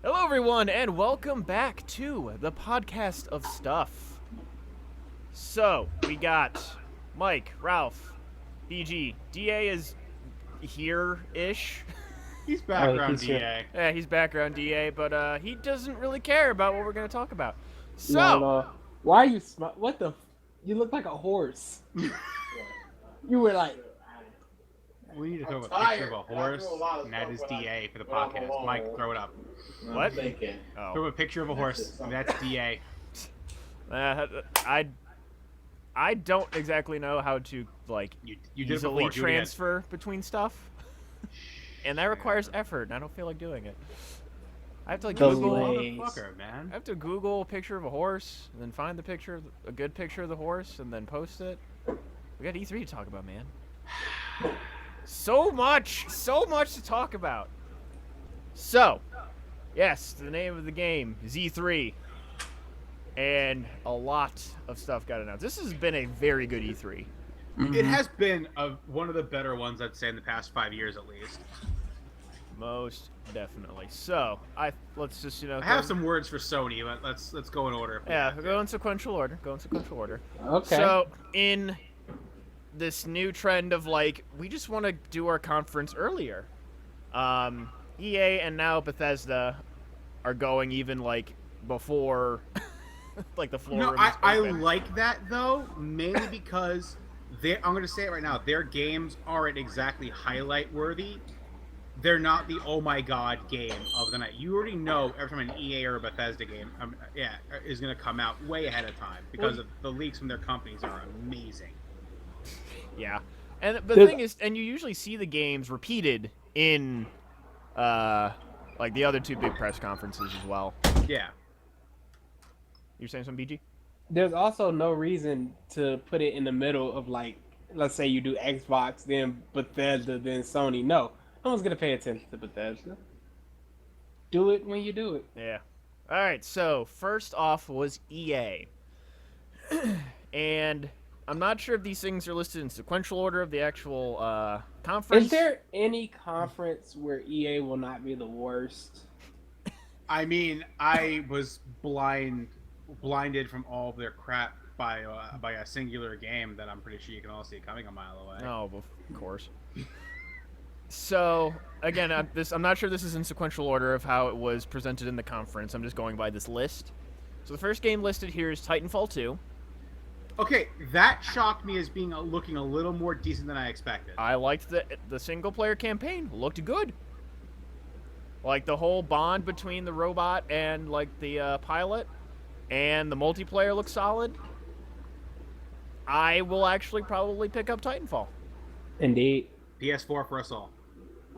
Hello, everyone, and welcome back to the podcast of stuff. So, we got Mike, Ralph, BG. DA is here-ish. He's Oh, background he's here. DA. Yeah, he's background DA, but he doesn't really care about what we're going to talk about. No, So, no. Why are you What the? You look like a horse. You were like, We need to throw a tired. picture of a And I horse, do a lot of and that stuff is when DA for the when I'm podcast. alone. Mike, throw it up. What? I'm thinking. Throw oh, a picture of a horse, and that's DA. uh, I don't exactly know how to, like, You did it easily before. Do it again. transfer between stuff. And that requires effort, and I don't feel like doing it. I have to, like, The Google... lay- Motherfucker, man. I have to Google a picture of a horse, and then find the picture, a good picture of the horse, and then post it. We got E3 to talk about, man. So much to talk about. So, yes, the name of the game is E3, and a lot of stuff got announced. This has been a very good E3. It has been one of the better ones, I'd say, in the past 5 years at least. Most definitely. So, let's just, I have some words for Sony, but let's go in order. if we Yeah, have to. go in sequential order. okay. So, in this new trend of, like, we just want to do our conference earlier, EA and now Bethesda are going even, like, before, like, the floor No, room is I open. like that though, mainly because I'm going to say it right now. Their games aren't exactly highlight worthy. They're not the oh my god game of the night. You already know every time an EA or a Bethesda game, is going to come out way ahead of time because of the leaks from their companies are amazing. Yeah. And but the There's- thing is, and you usually see the games repeated in, like, the other two big press conferences as well. Yeah. You're saying something, BG? There's also no reason to put it in the middle of, like, let's say you do Xbox, then Bethesda, then Sony. No one's gonna pay attention to Bethesda. Do it when you do it. Yeah. All right. So first off was EA, and I'm not sure if these things are listed in sequential order of the actual conference. Is there any conference where EA will not be the worst? I mean, I was blinded from all of their crap by a singular game that I'm pretty sure you can all see coming a mile away. Oh, of course. So again, I'm not sure this is in sequential order of how it was presented in the conference. I'm just going by this list. So the first game listed here is Titanfall 2. Okay, that shocked me as being looking a little more decent than I expected. I liked the single player campaign. Looked good. Like the whole bond between the robot and, like, the pilot, and the multiplayer looks solid. I will actually probably pick up Titanfall. Indeed. PS4 for us all.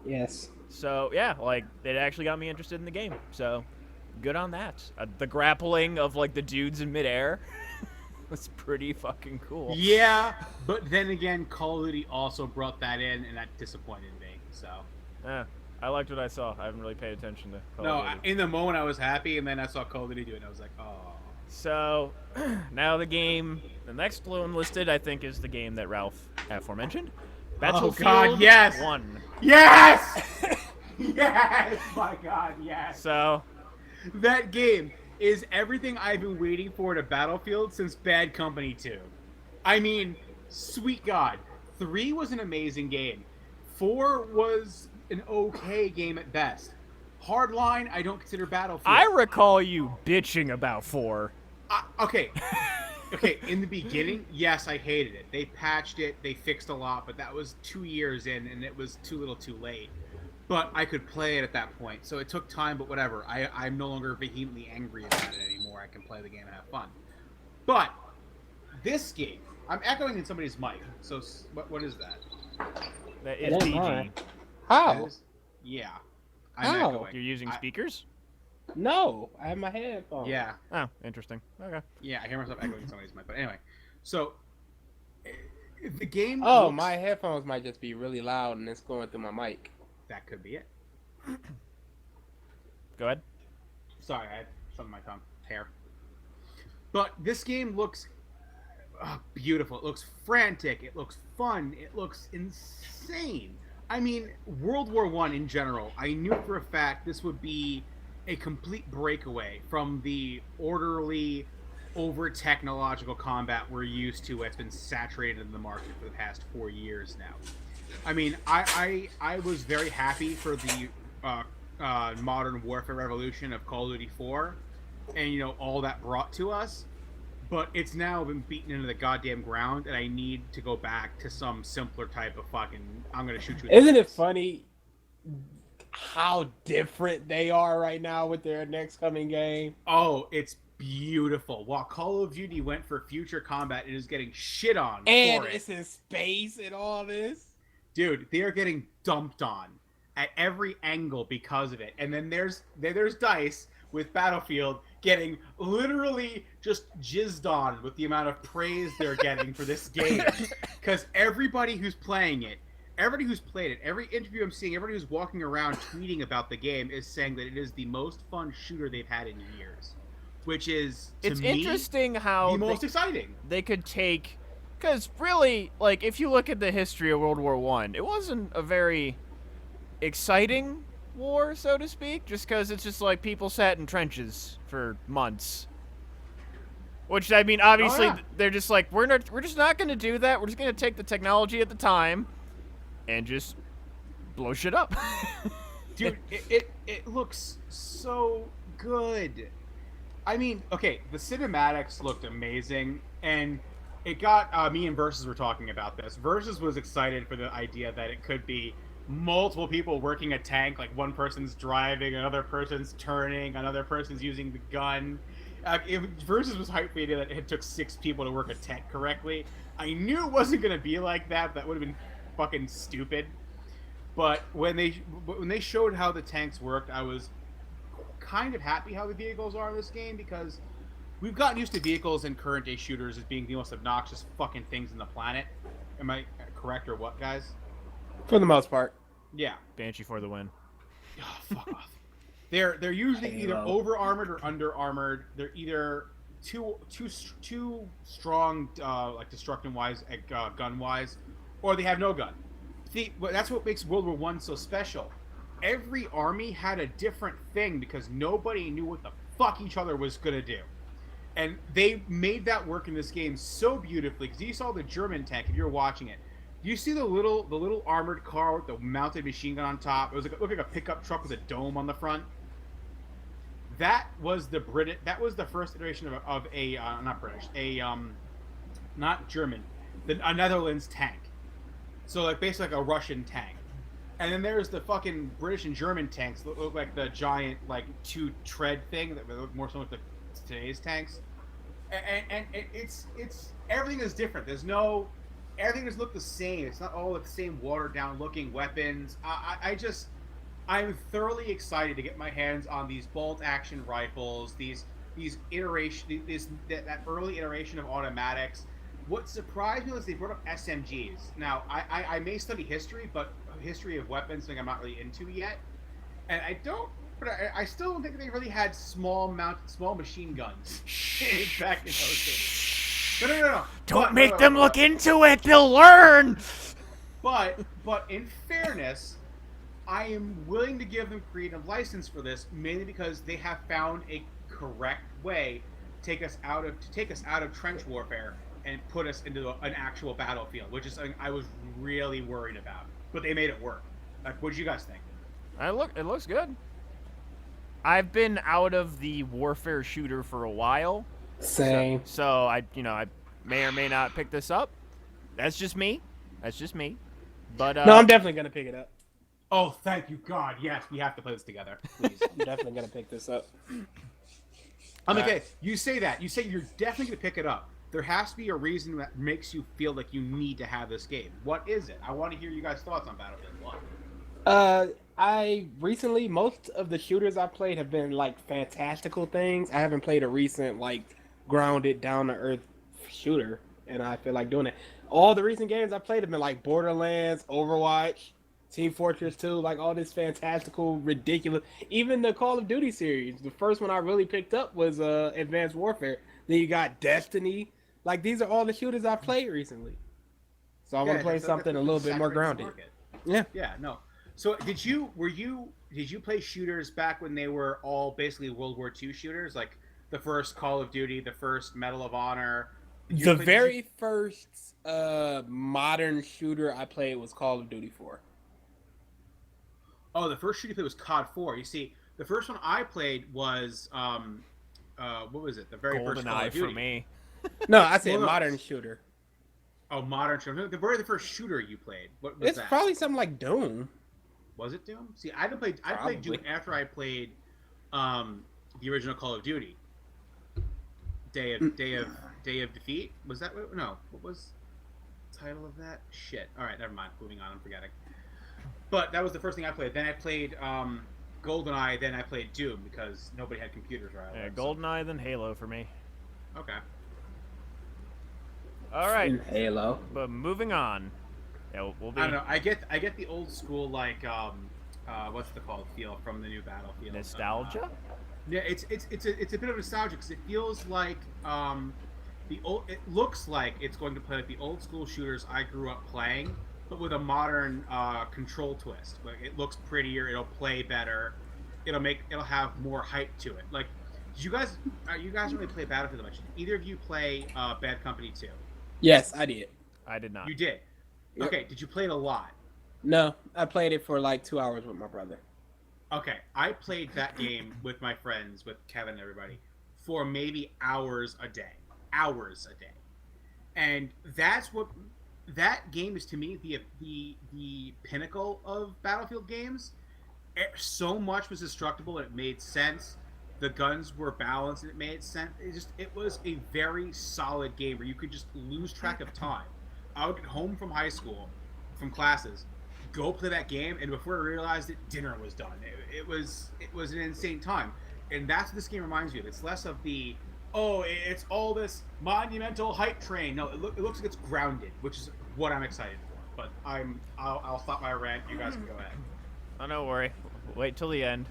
Yes. So yeah, like, it actually got me interested in the game. So good on that. The grappling of, like, the dudes in midair was pretty fucking cool. Yeah, but then again, Call of Duty also brought that in, and that disappointed me. So Yeah, I liked what I saw. I haven't really paid attention to Call no, of Duty. in the moment I was happy, and then I saw Call of Duty do it, and I was like, oh. So now the next one listed, I think, is the game that Ralph aforementioned. Battlefield God, yes! 1. Yes! Yes! My God, yes! So, That game is everything I've been waiting for in a Battlefield since Bad Company 2. I mean, sweet God. 3 was an amazing game. 4 was an okay game at best. Hardline, I don't consider Battlefield. I recall you bitching about 4. Okay. Okay, in the beginning, yes, I hated it. They patched it, they fixed a lot, but that was 2 years in, and it was too little too late. But I could play it at that point, so it took time, but whatever. I'm no longer vehemently angry about it anymore. I can play the game and have fun. But this game, I'm echoing in somebody's mic, so what is that? That It is ain't BG. mine. How? That is- Yeah. I'm How? echoing. You're using speakers? No, I have my headphones. Yeah. Oh, interesting. Okay. Yeah, I hear myself echoing in somebody's mic. But anyway, so the game. Oh, looks- my headphones might just be really loud and it's going through my mic. That could be it. Go ahead. Sorry, I had something in my tongue. Hair. But this game looks beautiful. It looks frantic. It looks fun. It looks insane. I mean, World War I in general, I knew for a fact this would be a complete breakaway from the orderly, over technological combat we're used to. That's been saturated in the market for the past 4 years now. I mean, I was very happy for the modern warfare revolution of Call of Duty 4, and all that brought to us. But it's now been beaten into the goddamn ground, and I need to go back to some simpler type of fucking. I'm gonna shoot you. Isn't it funny how different they are right now with their next coming game? Oh, it's beautiful. While Call of Duty went for future combat, it is getting shit on And for it's it. in space and all this. Dude, they are getting dumped on at every angle because of it. And then there's DICE with Battlefield getting literally just jizzed on with the amount of praise they're getting for this game. Because everybody who's playing it, everybody who's played it, every interview I'm seeing, everybody who's walking around tweeting about the game is saying that it is the most fun shooter they've had in years. Which is, to It's me, interesting how the most exciting. they could take, because really, like, if you look at the history of World War One, it wasn't a very exciting war, so to speak, just because it's just like people sat in trenches for months. Which, I mean, obviously, yeah. they're just like, we're just not going to do that. We're just going to take the technology at the time and just blow shit up. Dude, it looks so good. I mean, okay, the cinematics looked amazing, and it got me and Versus were talking about this. Versus was excited for the idea that it could be multiple people working a tank, like one person's driving, another person's turning, another person's using the gun. Versus was hyped for the idea that it took 6 people to work a tank correctly. I knew it wasn't going to be like that. That would have been fucking stupid. But when they showed how the tanks worked, I was kind of happy how the vehicles are in this game, because we've gotten used to vehicles in current day shooters as being the most obnoxious fucking things on the planet. Am I correct or what, guys? For the most part. Yeah. Banshee for the win. Oh, fuck off. They're usually either Halo. over armored or under armored. They're either too strong, like destruction wise, gun wise, or they have no gun. See, that's what makes World War One so special. Every army had a different thing because nobody knew what the fuck each other was gonna do, and they made that work in this game so beautifully. Because you saw the German tank, if you're watching it, you see the little armored car with the mounted machine gun on top. It was looked like a pickup truck with a dome on the front. That was the first iteration of a not British, not German, a Netherlands tank. So like basically like a Russian tank. And then there's the fucking British and German tanks that look like the giant like 2-tread thing that look more similar to today's tanks. And it's everything is different. Everything doesn't look the same. It's not all the same watered down looking weapons. I'm thoroughly excited to get my hands on these bolt action rifles, these that early iteration of automatics. What surprised me was they brought up SMGs. Now, I may study history, but history of weapons something I'm not really into yet. And I still don't think they really had small machine guns back in those days. No. Don't make them look into it. They'll learn. But in fairness, I am willing to give them creative license for this, mainly because they have found a correct way to take us out of trench warfare and put us into an actual battlefield, which is something I was really worried about. But they made it work. Like, what did you guys think? It looks good. I've been out of the warfare shooter for a while. Same. So I may or may not pick this up. That's just me. But No, I'm definitely gonna pick it up. Oh, thank you, God. Yes, we have to play this together, please. I'm definitely gonna pick this up. Okay, you say that. You say you're definitely going to pick it up. There has to be a reason that makes you feel like you need to have this game. What is it? I want to hear you guys' thoughts on Battlefield 1. I recently, most of the shooters I played have been like fantastical things. I haven't played a recent like grounded down to earth shooter, and I feel like doing it. All the recent games I played have been like Borderlands, Overwatch, Team Fortress 2, like all this fantastical, ridiculous. Even the Call of Duty series. The first one I really picked up was Advanced Warfare. Then you got Destiny. Like these are all the shooters I've played recently. So I want to play something a little bit more grounded. Yeah, no. So did you play shooters back when they were all basically World War II shooters, like the first Call of Duty, the first Medal of Honor? The very first modern shooter I played was Call of Duty 4. Oh, the first shooter you played was COD 4. You see, the first one I played was what was it? The very first Call GoldenEye of Duty. for me. No, I said Well, no. modern shooter. Oh, modern shooter. The very first shooter you played. What was It's that? probably something like Doom. Was it Doom? See, I played Doom Probably. after I played the original Call of Duty. Day of Defeat? Was that what? No. What was the title of that? Shit. All right, never mind. Moving on. I'm forgetting. But that was the first thing I played. Then I played GoldenEye. Then I played Doom because nobody had computers where I Yeah, lived, GoldenEye, then Halo for me. So. Okay. All right, In Halo. but moving on. Yeah, we'll be. I don't know. I get the old school like what's the called feel from the new Battlefield. Nostalgia? Yeah, it's a bit of nostalgia because it feels like the old. It looks like it's going to play like the old school shooters I grew up playing, but with a modern control twist. Like it looks prettier. It'll play better. It'll have more hype to it. Like, did you guys don't really play Battlefield much? Did either of you play Bad Company 2? Yes, I did. I did not. You did. Yep. Okay. Did you play it a lot? No, I played it for like 2 hours with my brother. Okay, I played that game with my friends, with Kevin and everybody, for maybe hours a day. And that game is to me the pinnacle of Battlefield games. So much was destructible and it made sense. The guns were balanced and it made sense. It was a very solid game where you could just lose track of time. I would get home from high school, from classes, go play that game, and before I realized it, dinner was done. It was an insane time, and that's what this game reminds me of. It's less of it's all this monumental hype train. No, it looks like it's grounded, which is what I'm excited for. But I'll stop my rant. You guys can go ahead. Oh, don't worry. Wait till the end.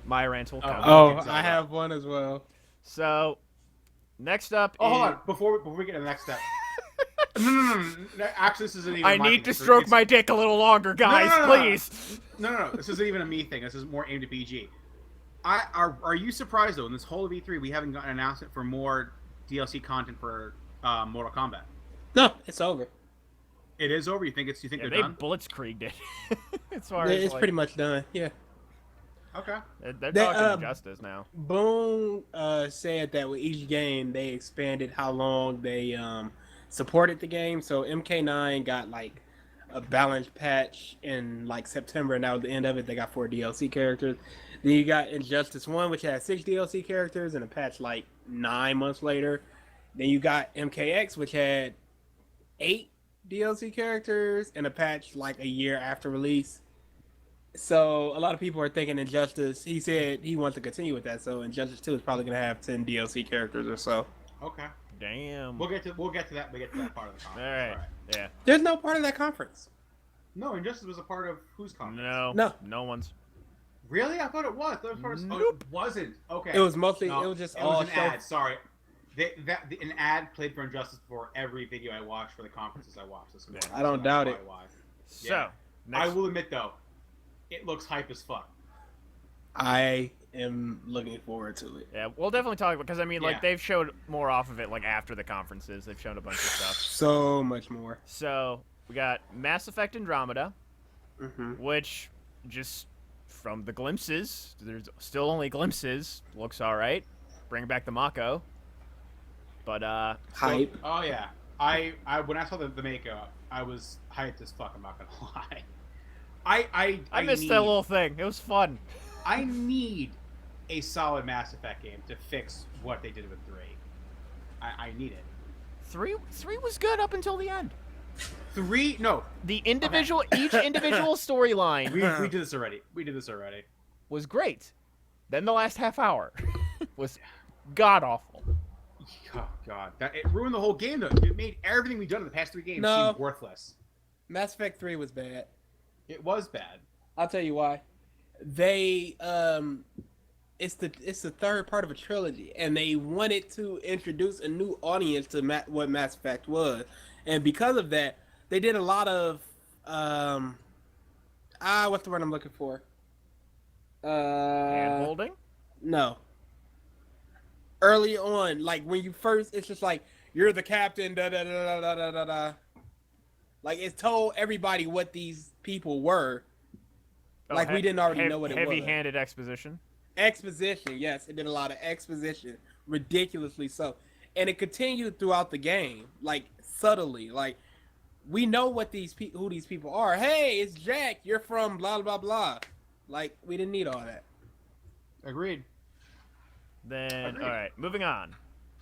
My rant will come. Oh, Exactly. I have one as well. So, next up Oh, hold is... on. Before we get to the next step. No. Actually, this isn't even. I my need thing. to It's- stroke it's- my dick a little longer, guys, no. please. No. This isn't even a me thing. This is more aimed at BG. Are you surprised though? In this whole of E3, we haven't gotten an announcement for more DLC content for Mortal Kombat. No, it's over. It is over. You think Yeah, they're they done? blitzkrieged it. As far as It's like, pretty much done. Yeah. Okay. they're They, talking Injustice now. Boone said that with each game they expanded how long they supported the game. So MK9 got like a balanced patch in like September, and that was the end of it. They got 4 DLC characters. Then you got Injustice 1, which had 6 DLC characters, and a patch like 9 months later. Then you got MKX, which had 8 DLC characters, and a patch like a year after release. So a lot of people are thinking Injustice. He said he wants to continue with that. So Injustice 2 is probably going to have 10 DLC characters or so. Okay. Damn. We'll get to that. We'll get to that part of the All conference. right. Yeah. There's no part of that conference. No, Injustice was a part of whose conference? No one's. Really? I thought it was. I thought it was part of. Oh, Nope. it wasn't. Okay. It was mostly. No, it was just it all was an show. ad. Sorry. An ad played for Injustice for every video I watched for the conferences I watched this morning. I don't So doubt that's it. why. So, Yeah. next, I will admit though, it looks hype as fuck. I am looking forward to it. yeah, we'll definitely talk because I mean, like Yeah. they've showed more off of it like after the conferences. They've shown a bunch of stuff. So much more. So we got Mass Effect Andromeda, Mm-hmm. which just from the glimpses, there's still only glimpses. Looks all right. Bring back the Mako, but Hype. Oh yeah. I when I saw the makeup, I was hyped as fuck. I'm not gonna lie. I missed that little thing. It was fun. I need a solid Mass Effect game to fix what they did with 3. I need it. Three was good up until the end. 3? No. The individual, each individual storyline We did this already. was great. Then the last half hour was god awful. Oh god, it ruined the whole game though. It made everything we've done in the past 3 games No. seem worthless. Mass Effect 3 was bad. It was bad. I'll tell you why. They it's the third part of a trilogy, and they wanted to introduce a new audience to what Mass Effect was, and because of that, they did a lot of What's the word I'm looking for? Hand holding. No. Early on, like when you first, it's just like you're the captain. Da da da da da da da. Like it told everybody what these people were. Like we didn't already know what it was. Heavy-handed exposition. Exposition, yes, it did a lot of exposition, ridiculously so, and it continued throughout the game, like subtly. Like we know what who these people are. Hey, it's Jack. You're from blah blah blah. Like we didn't need all that. Agreed. Then, all right, moving on.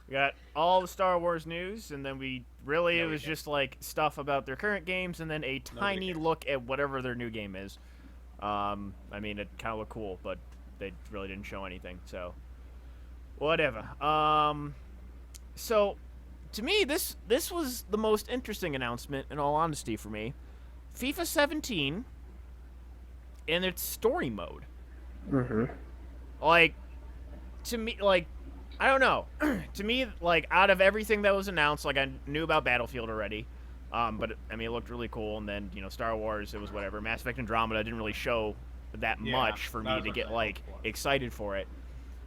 We got all the Star Wars news, and then it was just like stuff about their current games, and then a tiny look at whatever their new game is. I mean, it kind of looked cool, but they really didn't show anything, so whatever. So to me, this was the most interesting announcement, in all honesty, for me. FIFA 17 and its story mode. Mm-hmm. Like, to me, like, I don't know. To me, like, out of everything that was announced, like, I knew about Battlefield already. But, I mean, it looked really cool. And then, Star Wars, it was whatever. Mass Effect Andromeda didn't really show that much for me to get, like, excited for it.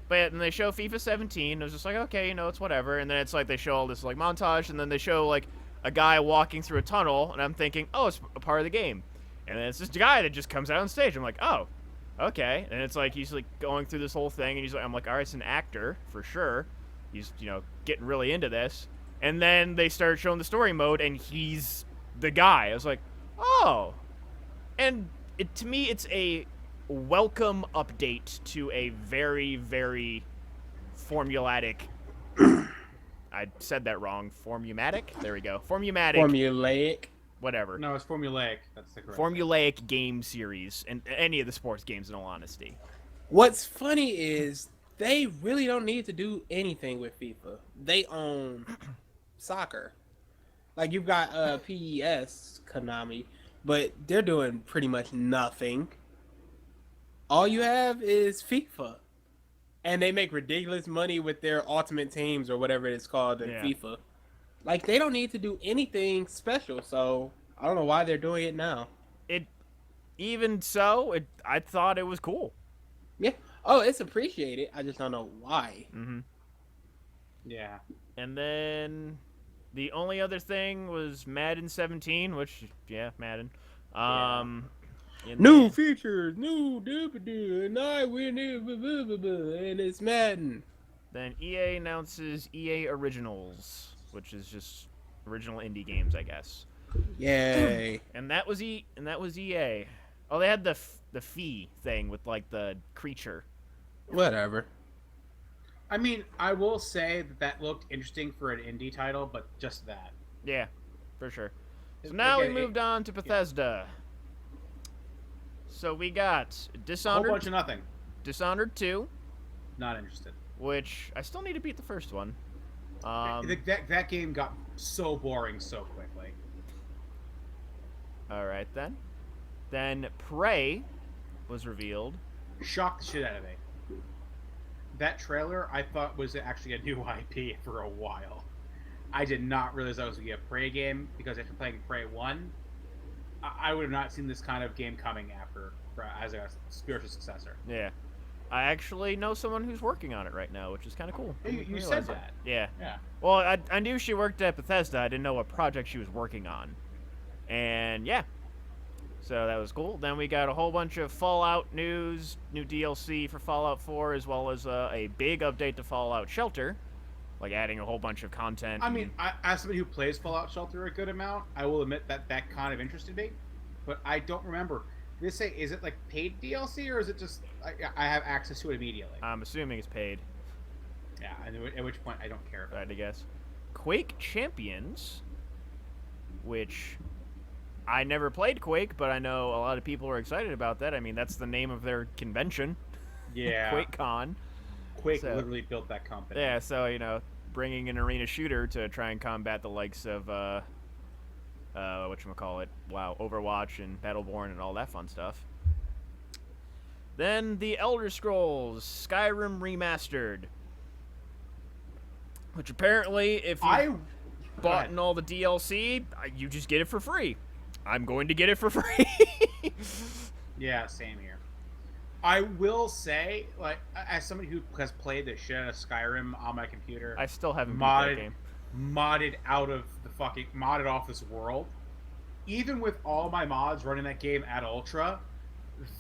But then they show FIFA 17. It was just like, okay, it's whatever. And then it's like they show all this, like, montage. And then they show, like, a guy walking through a tunnel. And I'm thinking, oh, it's a part of the game. And then it's this guy that just comes out on stage. I'm like, oh. Okay, and it's like he's like going through this whole thing, and I'm like, all right, it's an actor for sure. He's getting really into this, and then they start showing the story mode, and he's the guy. I was like, oh, and to me, it's a welcome update to a very, very formulatic. I said that wrong. Formumatic. There we go. Formulaic. Whatever. No, it's formulaic. That's the correct. Formulaic game series, and any of the sports games, in all honesty. What's funny is they really don't need to do anything with FIFA. They own soccer. Like you've got PES, Konami, but they're doing pretty much nothing. All you have is FIFA, and they make ridiculous money with their Ultimate Teams or whatever it's called in FIFA. Like, they don't need to do anything special, so I don't know why they're doing it now. I thought it was cool. Yeah. Oh, it's appreciated. I just don't know why. Mm-hmm. Yeah. And then the only other thing was Madden 17, which, Madden. New features, new doobadoo, and I win it, and it's Madden. Then EA announces EA Originals, which is just original indie games, I guess. Yay! And that was EA. Oh, they had the fee thing with like the creature. Whatever. I mean, I will say that looked interesting for an indie title, but just that. Yeah, for sure. So now we moved on to Bethesda. So we got Dishonored. A whole bunch of nothing. Dishonored 2. Not interested. Which I still need to beat the first one. That game got so boring so quickly. All right then. Then Prey was revealed. Shocked the shit out of me. That trailer I thought was actually a new IP for a while. I did not realize that was going to be a Prey game because after playing Prey 1, I would have not seen this kind of game coming as a spiritual successor. Yeah. I actually know someone who's working on it right now, which is kind of cool. You said that. Yeah. Yeah. Well, I knew she worked at Bethesda. I didn't know what project she was working on. And, yeah. So that was cool. Then we got a whole bunch of Fallout news, new DLC for Fallout 4, as well as a big update to Fallout Shelter. Like adding a whole bunch of content. I mean, as somebody who plays Fallout Shelter a good amount, I will admit that kind of interested me. But I don't remember. Did they say, is it like paid DLC or is it just I have access to it immediately? I'm assuming it's paid. Yeah, at which point I don't care. I had to guess. Quake Champions, which I never played Quake, but I know a lot of people are excited about that. I mean, that's the name of their convention. Yeah. QuakeCon. Quake literally built that company. Yeah, so, bringing an arena shooter to try and combat the likes of, whatchamacallit, Overwatch and Battleborn and all that fun stuff. Then The Elder Scrolls Skyrim Remastered. Which apparently, if you bought in all the DLC, you just get it for free. I'm going to get it for free. Yeah, same here. I will say, like, as somebody who has played the shit out of Skyrim on my computer, I still haven't beat that modded, game. modded out of the fucking modded off this world. Even with all my mods running that game at ultra,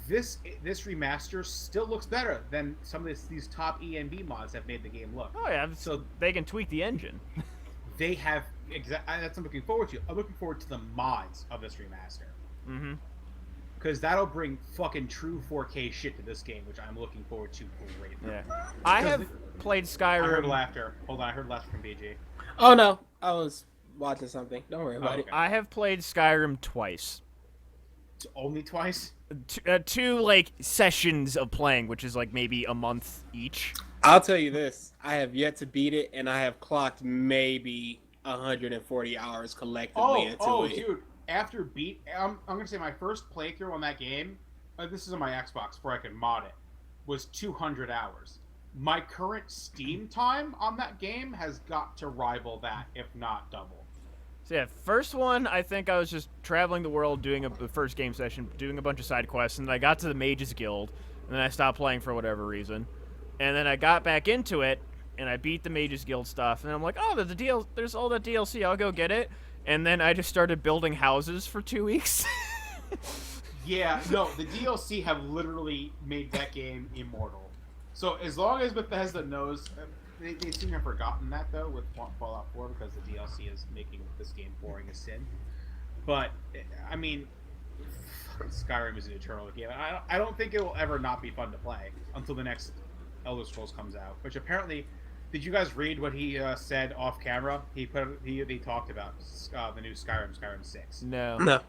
this remaster still looks better than some of these top ENB mods have made the game look. Oh yeah, So they can tweak the engine. they have that's what I'm looking forward to. I'm looking forward to the mods of this remaster. Mm-hmm. Because that'll bring fucking true 4K shit to this game, which I'm looking forward to greatly. Yeah, I have played I heard Skyrim. laughter. Hold on, I heard laughter from BG. Oh no, I was watching something. Don't worry about okay. I have played Skyrim twice. Only twice? Two like sessions of playing, which is like maybe a month each. it. I'll tell you this: I have yet to beat it, and I have clocked maybe 140 hours collectively into it. Dude. After beat, I'm gonna say my first playthrough on that game. This is on my Xbox before I could mod it. Was 200 hours. My current Steam time on that game has got to rival that, if not double. So yeah, first one, I think I was just traveling the world doing the first game session, doing a bunch of side quests, and then I got to the Mages Guild, and then I stopped playing for whatever reason, and then I got back into it, and I beat the Mages Guild stuff, and I'm like, oh, there's all that DLC, I'll go get it, and then I just started building houses for 2 weeks. Yeah, no, the DLC have literally made that game immortal. So as long as Bethesda knows, they seem to have forgotten that though with Fallout 4 because the DLC is making this game boring as sin. But I mean, Skyrim is an eternal game. I don't think it will ever not be fun to play until the next Elder Scrolls comes out. Which apparently, did you guys read what he said off camera? He talked about the new Skyrim 6. No. No.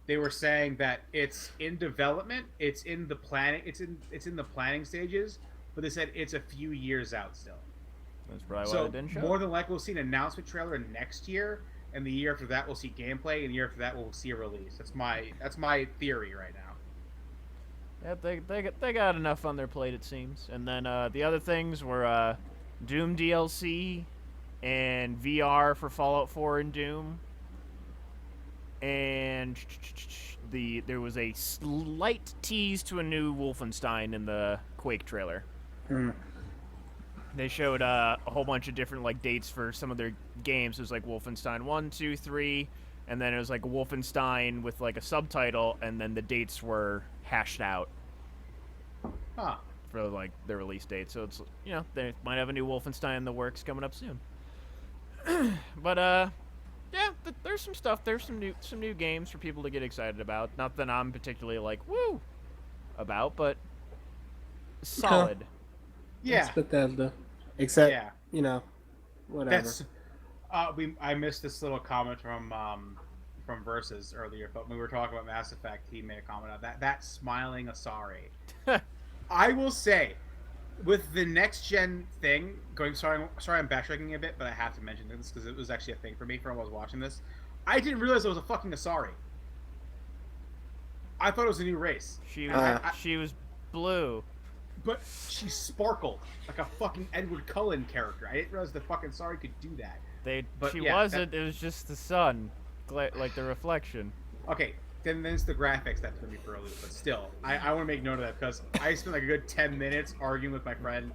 They were saying that it's in development, it's in the planning stages, but they said it's a few years out still. That's probably why So it didn't show. more than likely we'll see an announcement trailer next year, and the year after that we'll see gameplay, and the year after that we'll see a release. That's my theory right now. Yeah, they got enough on their plate, it seems. And then the other things were Doom DLC and VR for Fallout 4 and Doom. And there was a slight tease to a new Wolfenstein in the Quake trailer. Hmm. They showed a whole bunch of different like dates for some of their games. It was like Wolfenstein 1, 2, 3, and then it was like Wolfenstein with like a subtitle, and then the dates were hashed out Huh. for like their release date. So it's, you know, they might have a new Wolfenstein in the works coming up soon. But yeah, there's some stuff. There's some new games for people to get excited about. Not that I'm particularly like woo about, but solid. Yeah. It's Bethesda. Except, Yeah. you know, whatever. That's I missed this little comment from Versus earlier, but when we were talking about Mass Effect, he made a comment on that smiling Asari. I will say, with the next gen thing going, sorry I'm backtracking a bit, but I have to mention this because it was actually a thing for me when I was watching this. I didn't realize it was a fucking Asari. I thought it was a new race. She was blue. But she sparkled like a fucking Edward Cullen character. I didn't realize the fucking Asari could do that. But She yeah, wasn't. It was just the sun, like the reflection. Okay, then it's the graphics that threw me for a loop. But still, I want to make note of that because I spent like a good 10 minutes arguing with my friend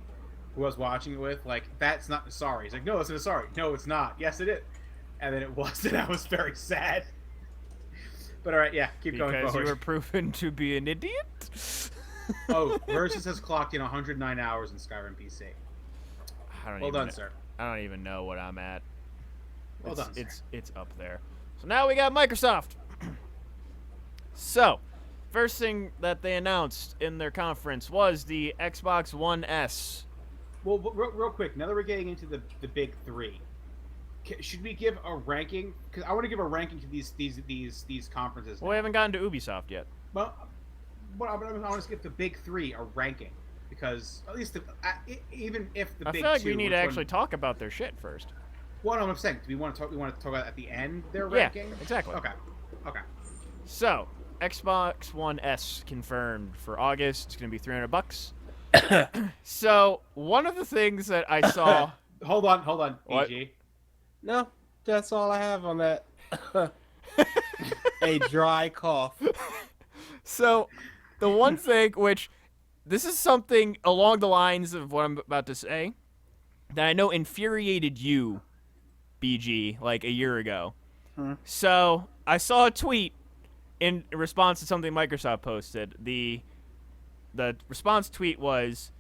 who I was watching it with. Like, that's not Asari. He's like, no, it's an Asari. No, it's not. Yes, it is. And then it was, and I was very sad. But all right, yeah, keep going Because forward. you were proven to be an idiot. Oh, Versus has clocked in 109 hours in Skyrim PC. Well done, sir. I don't even know what I'm at. Well done, sir. It's up there. So now we got Microsoft. So, first thing that they announced in their conference was the Xbox One S. Well, real quick, now that we're getting into the big three, should we give a ranking? Because I want to give a ranking to these conferences. Well, we haven't gotten to Ubisoft yet. Well, I want to give the big three a ranking because at least even if the I big feel like two, we need to which one- actually talk about their shit first. What I'm saying, do we want to talk? We want to talk about at the end their Yeah, ranking. exactly. Okay. So, Xbox One S confirmed for August. It's going to be $300. So, one of the things that I saw... Hold on, What? BG. No, that's all I have on that. A dry cough. So, The one thing which this is something along the lines of what I'm about to say that I know infuriated you, BG, like a year ago. So I saw a tweet in response to something Microsoft posted. The response tweet was,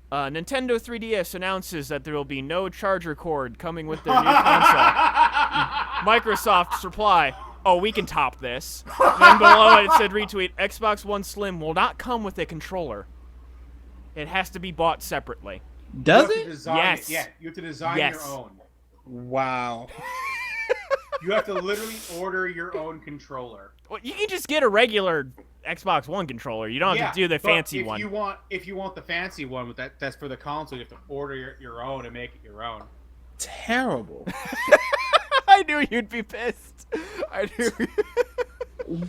Nintendo 3DS announces that there will be no charger cord coming with their new console. Microsoft's reply, oh, we can top this. Then below it said retweet, Xbox One Slim will not come with a controller. It has to be bought separately. Does You have to it? design Yes. Yeah, you have to design Yes. your own. Wow. You have to literally order your own controller. Well, you can just get a regular Xbox One controller. You don't have to do the but fancy if one. If you want the fancy one with that's for the console, you have to order your own and make it your own. Terrible. I knew you'd be pissed. I knew.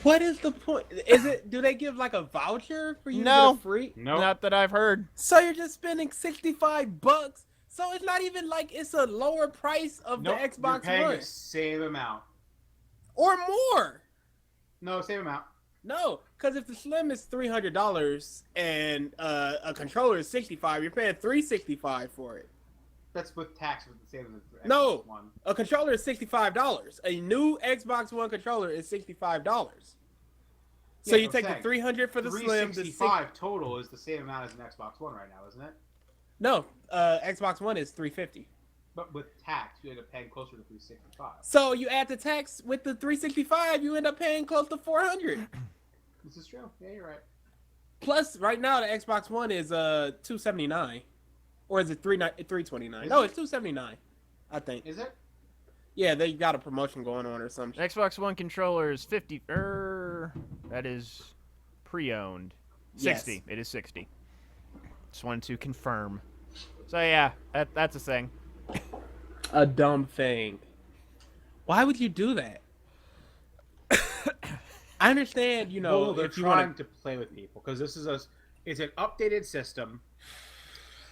What is the point? Is it? Do they give like a voucher for you No. to get a free? No, Not that I've heard. So you're just spending $65. So it's not even like it's a lower price of nope, the you're Xbox paying One the same amount. or more. No, same amount. No, because if the Slim is $300 and a controller is $65, you're paying $365 for it. That's with tax with the same as the Xbox No. One. A controller is $65. A new Xbox One controller is $65. So Yeah, you I'm take saying, the $300 for the Slim. The $365 total is the same amount as an Xbox One right now, isn't it? No, Xbox One is $350. But with tax, you end up paying closer to $365. So you add the tax with the $365, you end up paying close to $400. This is true. Yeah, you're right. Plus, right now the Xbox One is $279, or is it $329? Is No, it? it's $279, I think. Is it? Yeah, they got a promotion going on or something. Xbox One controller is 50. That is pre-owned. 60. Yes. It is 60. Just wanted to confirm. So yeah, that's a thing. A dumb thing. Why would you do that? I understand, you know, Well, they're if you trying want to play with people because it's an updated system.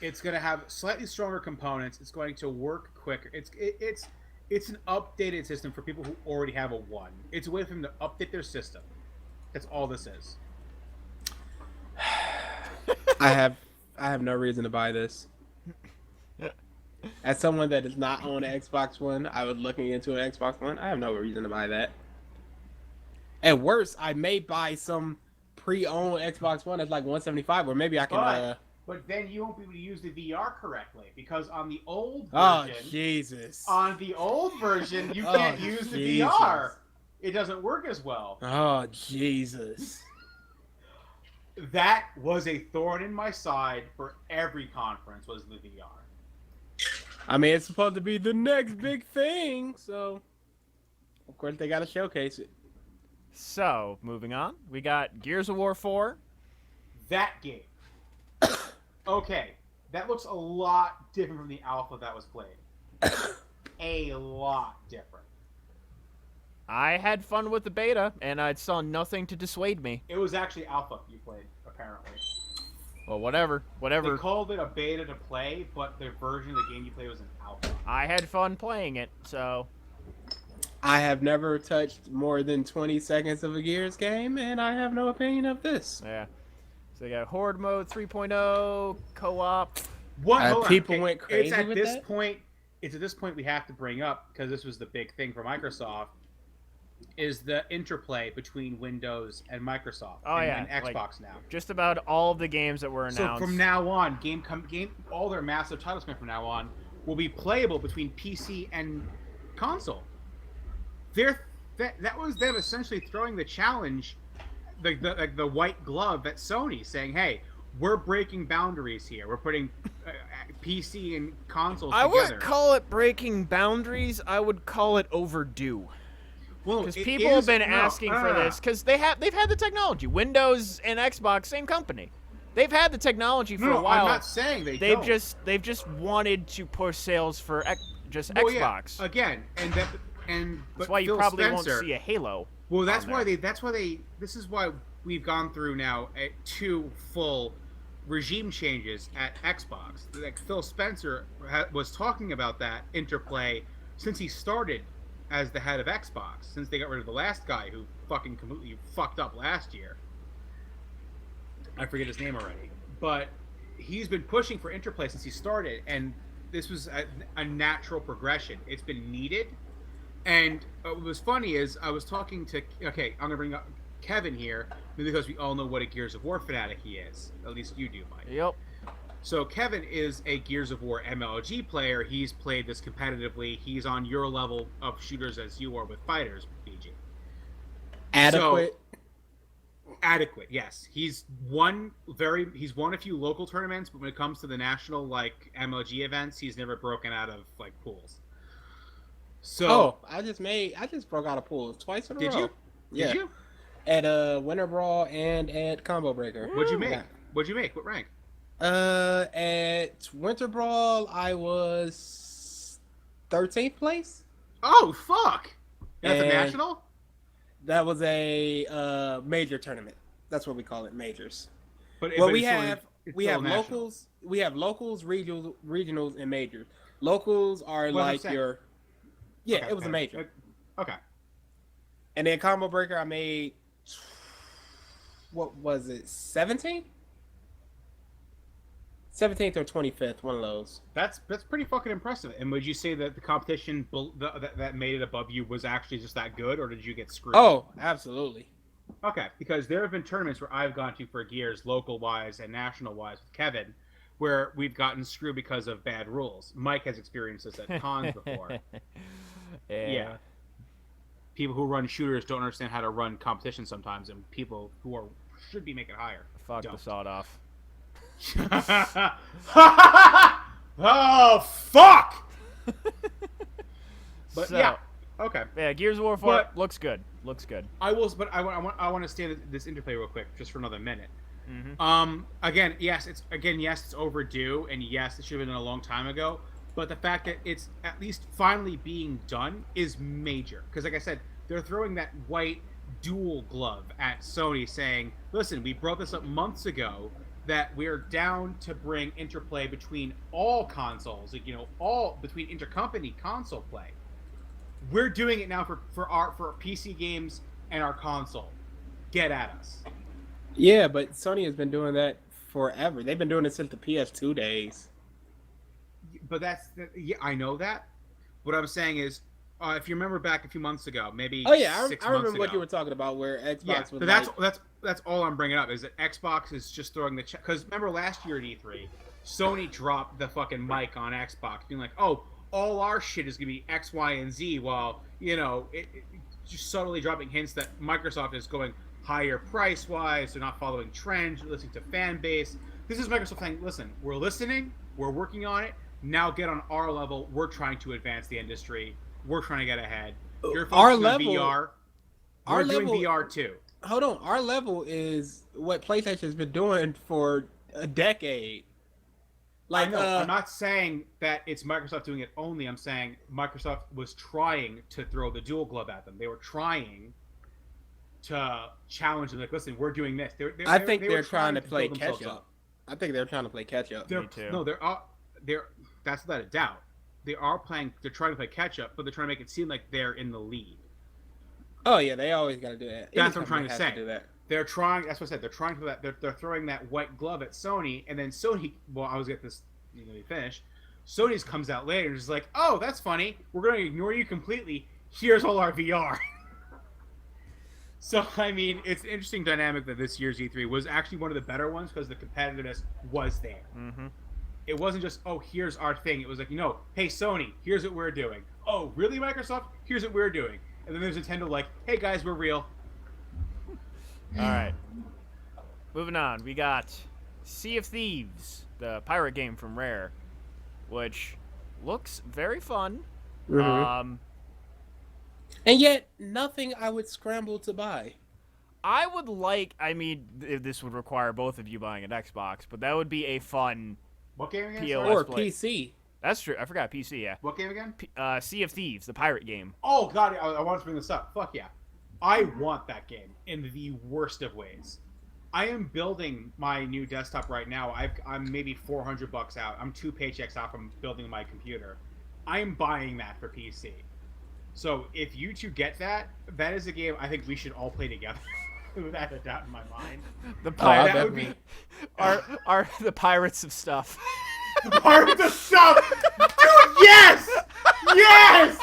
It's going to have slightly stronger components. It's going to work quicker. It's an updated system for people who already have a one. It's a way for them to update their system. That's all this is. I have no reason to buy this. As someone that does not own an Xbox One, I was looking into an Xbox One. I have no reason to buy that. At worst, I may buy some pre-owned Xbox One that's like $175, or maybe I can. But then you won't be able to use the VR correctly because on the old Oh version, Jesus! you Oh, can't use the Jesus. VR. It doesn't work as well. Oh Jesus! That was a thorn in my side for every conference was the VR. I mean, it's supposed to be the next big thing, so of course they got to showcase it. So moving on, we got Gears of War 4. That game. Okay, that looks a lot different from the alpha that was played. A lot different. I had fun with the beta, and I saw nothing to dissuade me. It was actually alpha you played, apparently. Well, whatever. They called it a beta to play, but the version of the game you played was an alpha. I had fun playing it, so I have never touched more than 20 seconds of a Gears game, and I have no opinion of this. yeah. So they got Horde Mode 3.0, co-op. What? Hold on, people okay, went crazy It's at with this that? point. It's at this point we have to bring up because this was the big thing for Microsoft. Is the interplay between Windows and Microsoft and like, Xbox now? Just about all of the games that were announced. So from now on, all their massive titles from now on will be playable between PC and console. That was them essentially throwing the challenge, the white glove at Sony, saying, "Hey, we're breaking boundaries here. We're putting PC and consoles I together." wouldn't call it breaking boundaries. I would call it overdue. Well, Because it people is- have been no, asking for this because they've had the technology. Windows and Xbox, same company. They've had the technology for No, a while. I'm not saying they they've don't. they've just wanted to push sales for just Well, Xbox. Yeah, again, but That's why you Phil probably Spencer, won't see a Halo. Well, that's on why there. this is why we've gone through now 2 full regime changes at Xbox. Like Phil Spencer was talking about that interplay since he started as the head of Xbox, since they got rid of the last guy who fucking completely fucked up last year. I forget his name already, but he's been pushing for Interplay since he started, and this was a natural progression. It's been needed, and what was funny is I was talking to I'm gonna bring up Kevin here because we all know what a Gears of War fanatic he is. At least you do, Mike. Yep. So Kevin is a Gears of War MLG player. He's played this competitively. He's on your level of shooters as you are with fighters, BG. Adequate. Adequate, yes. He's won a few local tournaments, but when it comes to the national like MLG events, he's never broken out of like pools. So I just broke out of pools twice in a row. did you? Yeah. Did you? At Winter Brawl and at Combo Breaker. What'd you make? Yeah. What'd you make? What rank? At Winter Brawl, I was 13th place. Oh fuck! That's a And- national. That was a major tournament. That's what we call it, majors. But Well, but we it's still- have it's we still have national. locals, regionals, and majors. Locals are What I'm like saying. your Okay, it was a major. Okay. And then Combo Breaker, I made what was it, 17th? 17th or 25th, one of those. That's pretty fucking impressive. And would you say that the competition that made it above you was actually just that good, or did you get screwed? Oh, absolutely. Okay, because there have been tournaments where I've gone to for Gears, local wise and national wise, with Kevin, where we've gotten screwed because of bad rules. Mike has experienced this at cons before. Yeah. People who run shooters don't understand how to run competition sometimes, and people who should be making higher. Fuck don't. the sawed off. Oh fuck! But So, yeah, okay. Yeah, Gears of War 4 But- looks good. Looks good. I want to stay this interplay real quick, just for another minute. Mm-hmm. Again, yes, it's overdue, and yes, it should have been done a long time ago. But the fact that it's at least finally being done is major. Because, like I said, they're throwing that white dual glove at Sony, saying, "Listen, we brought this up months ago that we're down to bring interplay between all consoles, like, all between intercompany console play. We're doing it now for our PC games and our console. Get at us." Yeah, but Sony has been doing that forever. They've been doing it since the PS2 days. But yeah, I know that. What I'm saying is, if you remember back a few months ago, maybe Oh yeah, 6 I remember months what ago, you were talking about, where Xbox Yeah, was but that's all I'm bringing up is that Xbox is just throwing the check. Because remember last year at E3, Sony dropped the fucking mic on Xbox, being like, "Oh, all our shit is gonna be X, Y, and Z," while it just subtly dropping hints that Microsoft is going higher price wise. They're not following trends, listening to fan base. This is Microsoft saying, "Listen, we're listening, we're working on it. Now get on our level. We're trying to advance the industry. We're trying to get ahead. You're Our focusing on level- VR. We're our doing level- VR too." Hold on, our level is what PlayStation's been doing for a decade. I know. I'm not saying that it's Microsoft doing it only. I'm saying Microsoft was trying to throw the dual glove at them. They were trying to challenge them. Like, listen, we're doing this. I think they were they're trying to build play themselves catch up. I think they're trying to play catch up. They're, Me too. No, they're. That's without a doubt. They are playing. They're trying to play catch up, but they're trying to make it seem like they're in the lead. Oh yeah, they always got to do that. That's Any what I'm trying company to has say. do that. They're trying. That's what I said. They're trying to that. They're throwing that white glove at Sony, and then Sony. Well, I was get this. Let me finish. Sony's comes out later and is like, "Oh, that's funny. We're going to ignore you completely. Here's all our VR." So I mean, it's an interesting dynamic that this year's E3 was actually one of the better ones because the competitiveness was there. Mm-hmm. It wasn't just, "Oh, here's our thing." It was like, "Hey Sony, here's what we're doing." "Oh, really, Microsoft? Here's what we're doing." And then there's Nintendo like, "Hey guys, we're real." All right. Moving on, we got Sea of Thieves, the pirate game from Rare, which looks very fun. Mhm. And yet, nothing I would scramble to buy. I would like. I mean, this would require both of you buying an Xbox, but that would be a fun. What game again? POS. Sorry? Or play. PC. That's true. I forgot PC. Yeah. What game again? Sea of Thieves, the pirate game. Oh god, I wanted to bring this up. Fuck yeah. I want that game in the worst of ways. I am building my new desktop right now. I'm maybe $400 out. I'm 2 paychecks out from building my computer. I am buying that for PC. So if you two get that, that is a game I think we should all play together. without a doubt in my mind. The Oh, pirate that would be are the pirates of stuff. part of the stuff. Dude, yes, yes.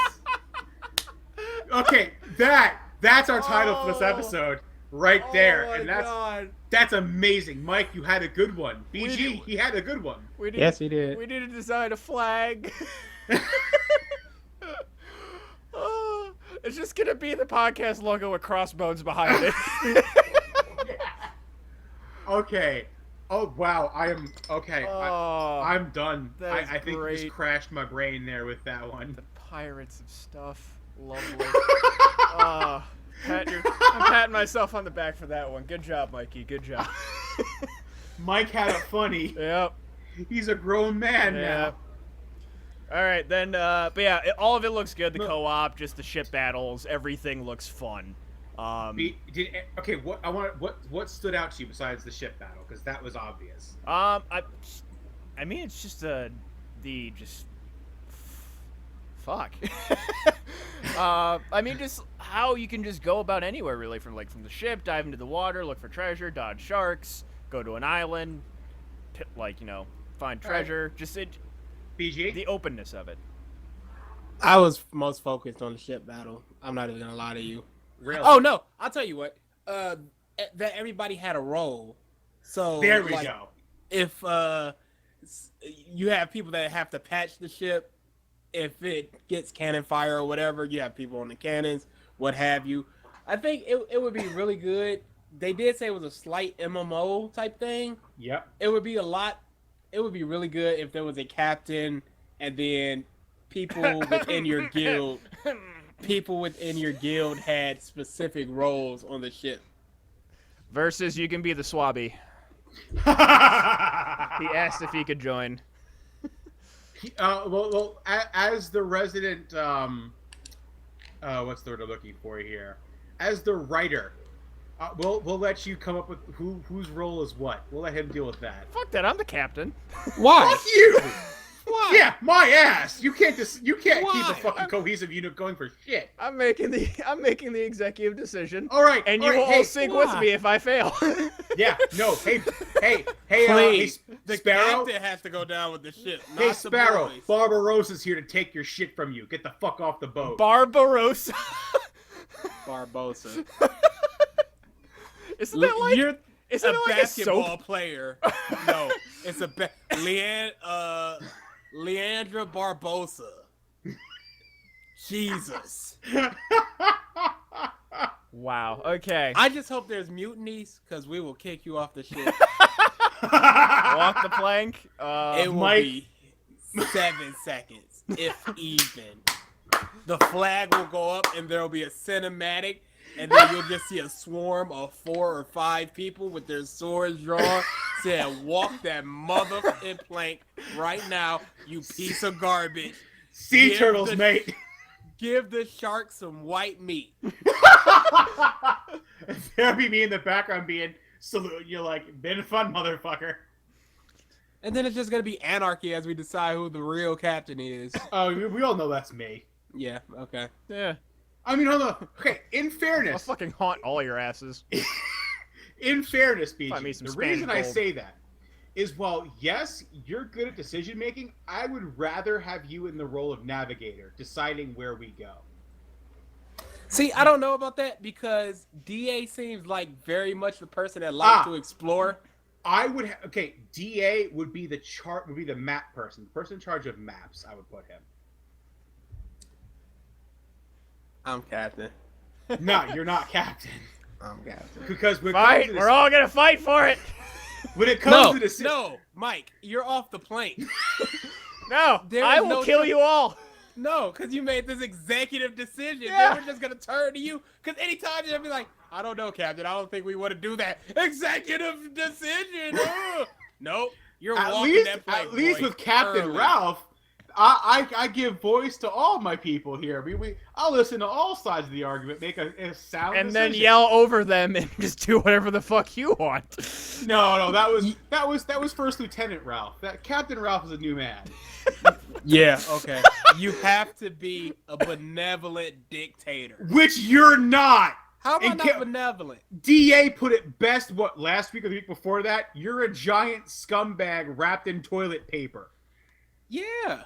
Okay, that's our title for this episode, right there, Oh my and God. that's amazing. Mike, you had a good one. We BG, did- he had a good one. We need, Yes, we did. We need to design a flag. Oh, it's just gonna be the podcast logo with crossbones behind it. Okay. Oh wow, I am okay. Oh, I'm done. that is I think you great. just crashed my brain there with that one. the pirates of stuff. Lovely. I'm patting myself on the back for that one. Good job, Mikey. Good job. Mike had it funny. Yep. He's a grown man Yeah. now. All right, then. But yeah, all of it looks good. The co-op, just the ship battles, everything looks fun. Okay, what stood out to you besides the ship battle? Because that was obvious. I mean, it's just fuck. I mean, just how you can just go about anywhere really, from the ship, dive into the water, look for treasure, dodge sharks, go to an island, find treasure. Just BG. the openness of it. I was most focused on the ship battle. I'm not even gonna lie to you. Really? Oh no, I'll tell you what. That everybody had a role. So there we like, go. If you have people that have to patch the ship, if it gets cannon fire or whatever, you have people on the cannons, what have you. I think it would be really good. They did say it was a slight MMO type thing. Yep. It would be really good if there was a captain and then people within your guild had specific roles on the ship. Versus, you can be the swabby. He asked if he could join. Well, as the resident, what's the word I'm looking for here? As the writer, we'll let you come up with whose role is what. We'll let him deal with that. Fuck that, I'm the captain. Why? Fuck you! Why? Yeah, my ass. You can't keep a Why? fucking cohesive unit going for shit. I'm making the executive decision. All right, And all you right, will all hey, sync with why? me if I fail. Yeah, no, hey, Please, the Sparrow. captain has to go down with the ship. Hey, Not Sparrow. the boys. Barbarossa's here to take your shit from you. Get the fuck off the boat. Barbarossa. Barbosa. Isn't that like You're isn't a it like a basketball soap? player. No, it's Leandra Barbosa. Jesus. Wow. Okay. I just hope there's mutinies, because we will kick you off the ship. Walk the plank. It will Mike. be 7 seconds, if even. The flag will go up, and there will be a cinematic, and then you'll just see a swarm of 4 or 5 people with their swords drawn, saying, "Walk that motherfucking plank right now, you piece of garbage. Sea Give turtles, the- mate. Give the shark some white meat." There'll be me in the background being salute. You're like, been fun, motherfucker. And then it's just going to be anarchy as we decide who the real captain is. Oh, we all know that's me. Yeah, okay. Yeah. I mean, hold on. Okay, in I'll fairness, fucking haunt all your asses. in fairness, Find me BG, some the Spanish reason I gold. say that is, while yes, you're good at decision making, I would rather have you in the role of navigator, deciding where we go. See, I don't know about that because DA seems like very much the person that likes to explore. I would okay. DA would be the map person, the person in charge of maps. I would put him. I'm captain. No, you're not captain. I'm captain. Because when Fight! it comes to We're all gonna fight for it. when it comes No, to the no, Mike, you're off the plank. No, There I is will no kill cho- you all. No, because you made this executive decision. Yeah. They were just gonna turn to you. Because anytime you'll be like, "I don't know, Captain. I don't think we want to do that executive decision." Nope, you're walking that plank. at least boy, with Captain early. Ralph, I give voice to all my people here. I'll listen to all sides of the argument, make a sound And then decision. yell over them and just do whatever the fuck you want. No, that was First Lieutenant Ralph. That Captain Ralph is a new man. Yeah, okay. You have to be a benevolent dictator. Which you're not. How am I And not ca- benevolent? DA put it best. What last week or the week before that? You're a giant scumbag wrapped in toilet paper. Yeah.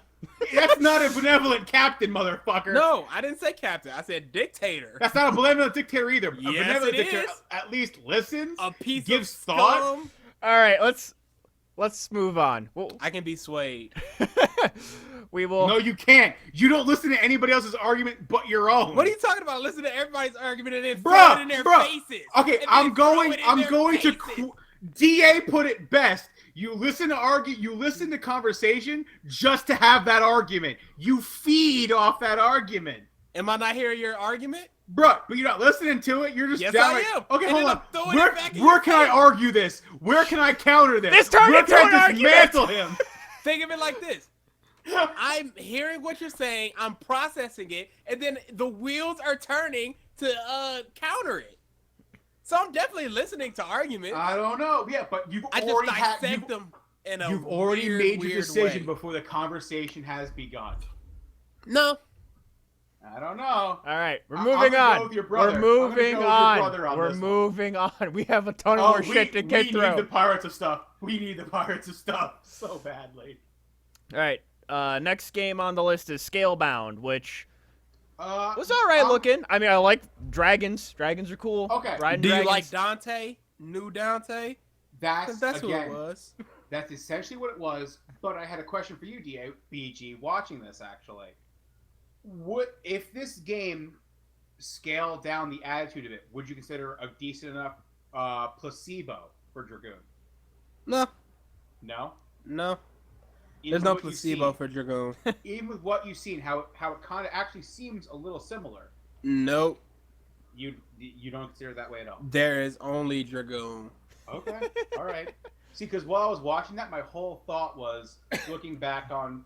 That's not a benevolent captain, motherfucker. No, I didn't say captain. I said dictator. That's not a benevolent dictator either. A Yes, benevolent it dictator is. at least listens, A piece gives of thought. scum. All right, let's move on. I can be swayed. We will. No, you can't. You don't listen to anybody else's argument but your own. What are you talking about? Listen to everybody's argument and then throw it in their faces. Okay, And I'm then throw going. it in I'm their going to. faces. Da put it best. You listen to argue. You listen to conversation just to have that argument. You feed off that argument, Am I not hearing your argument? bruh. But you're not listening to it. You're just Yes, downright. I am. Okay, And hold then on. I'm throwing it back in Where your can I face. argue this? Where can I counter this? This turned Where into can an I argument. dismantle him? Think of it like this. I'm hearing what you're saying, I'm processing it, and then the wheels are turning to counter it. So I'm definitely listening to arguments. I don't know. Yeah, but you've I just already dissect them in a You've already weird, made your weird decision way. before the conversation has begun. No. I don't know. All right, we're I'm moving gonna on. go with your brother. We're I'm gonna go moving with your on. brother on We're this one. moving on. We have a ton of more shit to get we through. need the Pirates of stuff. We need the Pirates of stuff so badly. All right, next game on the list is Scalebound, which was all Um, right looking. I mean, I like dragons. Dragons are cool. Okay. Riding Do you dragons. like Dante? New Dante? That's That's who again. it was. That's essentially what it was. But I had a question for you, BG, watching this actually. What if this game scaled down the attitude of it? Would you consider a decent enough placebo for Dragoon? No. No. No. Even There's no with what you've placebo seen- for Dragoon. Even with what you've seen, how it kind of actually seems a little similar. Nope. You don't consider it that way at all. There is only Dragoon. Okay, all right. See, because while I was watching that, my whole thought was looking back on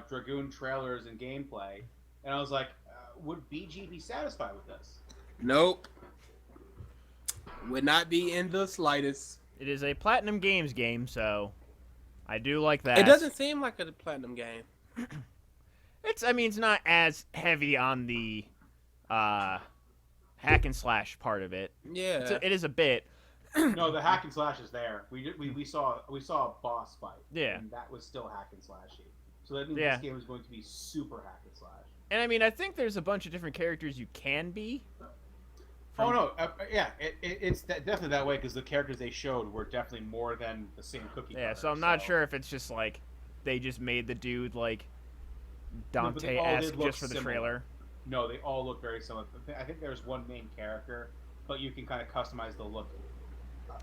Dragoon trailers and gameplay, and I was like, would BG be satisfied with this? Nope. Would not be in the slightest. It is a Platinum Games game, so I do like that. It doesn't seem like a platinum game. I mean, it's not as heavy on the hack and slash part of it. Yeah. It is a bit. No, the hack and slash is there. We saw a boss fight. Yeah. And that was still hack and slashy. So that means Yeah. this game is going to be super hack and slash. And I mean, I think there's a bunch of different characters you can be. Oh no, yeah, it's definitely that way because the characters they showed were definitely more than the same cookie. Yeah, cutter, so I'm not sure if it's just like they just made the dude like No, but they all Dante-esque did look just for the similar. trailer. No, they all look very similar. I think there's one main character, but you can kind of customize the look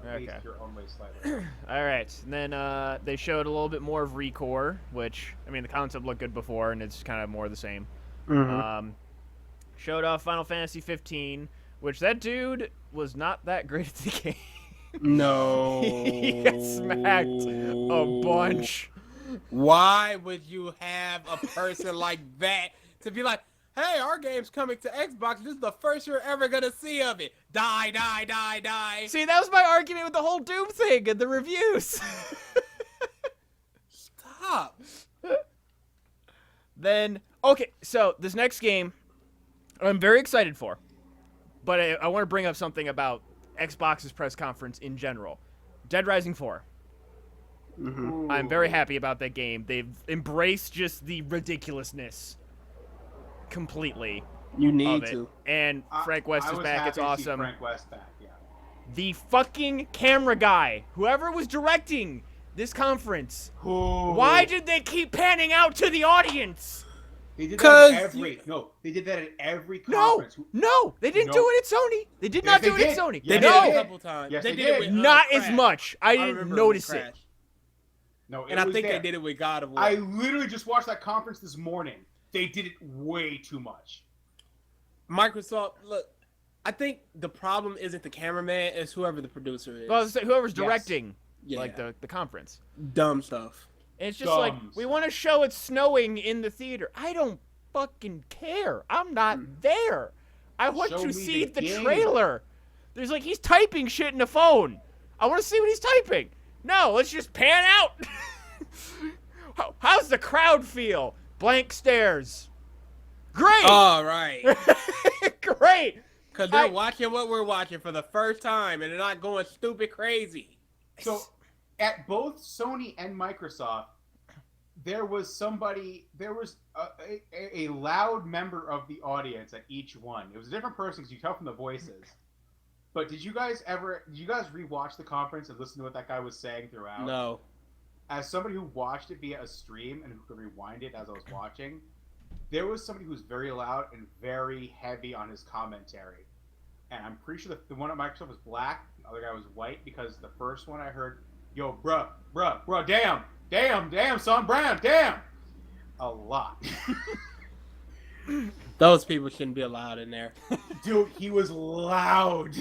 based Okay. your own way slightly. All right, and then they showed a little bit more of Recore, which I mean the concept looked good before, and it's kind of more the same. Showed off Final Fantasy 15, which that dude was not that great at the game. No. He got smacked a bunch. Why would you have a person like that to be like, hey, our game's coming to Xbox. This is the first you're ever going to see of it. Die, die, die, die. See, that was my argument with the whole Doom thing and the reviews. Stop. Then, okay, so this next game I'm very excited for, but I want to bring up something about Xbox's press conference in general. Dead Rising 4. I'm very happy about that game. They've embraced just the ridiculousness completely You of need it. to. And Frank West I is was back. happy It's to see awesome. Frank West back, yeah. The fucking camera guy, whoever was directing this conference, why did they keep panning out to the audience? They did that 'Cause at every they did that at every No, conference. no, they didn't No. do it at Sony. They did Yes, not they do it at did. Sony. They Yes, did no, it a couple times. Yes, they they did it did. with not as Crash. much. I didn't remember notice with it. Crash. No, it And I was think there. they did it with God of War. I literally just watched that conference this morning. They did it way too much. Microsoft, look, I think the problem isn't the cameraman, it's whoever the producer is. Well, whoever's Yes. directing, Yeah. like the conference. Dumb stuff. It's just like, Dumb we stuff. want to show it snowing in the theater. I don't fucking care. I'm not there. I want Show to me see the the game. trailer. There's like, he's typing shit in the phone. I want to see what he's typing. No, let's just pan out. How's the crowd feel? Blank stares. Great. All right. Great. Because they're watching what we're watching for the first time, and they're not going stupid crazy. So, at both Sony and Microsoft, there was a loud member of the audience at each one. It was a different person because you tell from the voices. But did you guys rewatch the conference and listen to what that guy was saying throughout? No. As somebody who watched it via a stream and who could rewind it as I was watching, there was somebody who was very loud and very heavy on his commentary. And I'm pretty sure the one at Microsoft was black, the other guy was white, because the first one I heard, yo, bruh, damn, son, Brown, damn! A lot. Those people shouldn't be allowed in there. Dude, he was loud.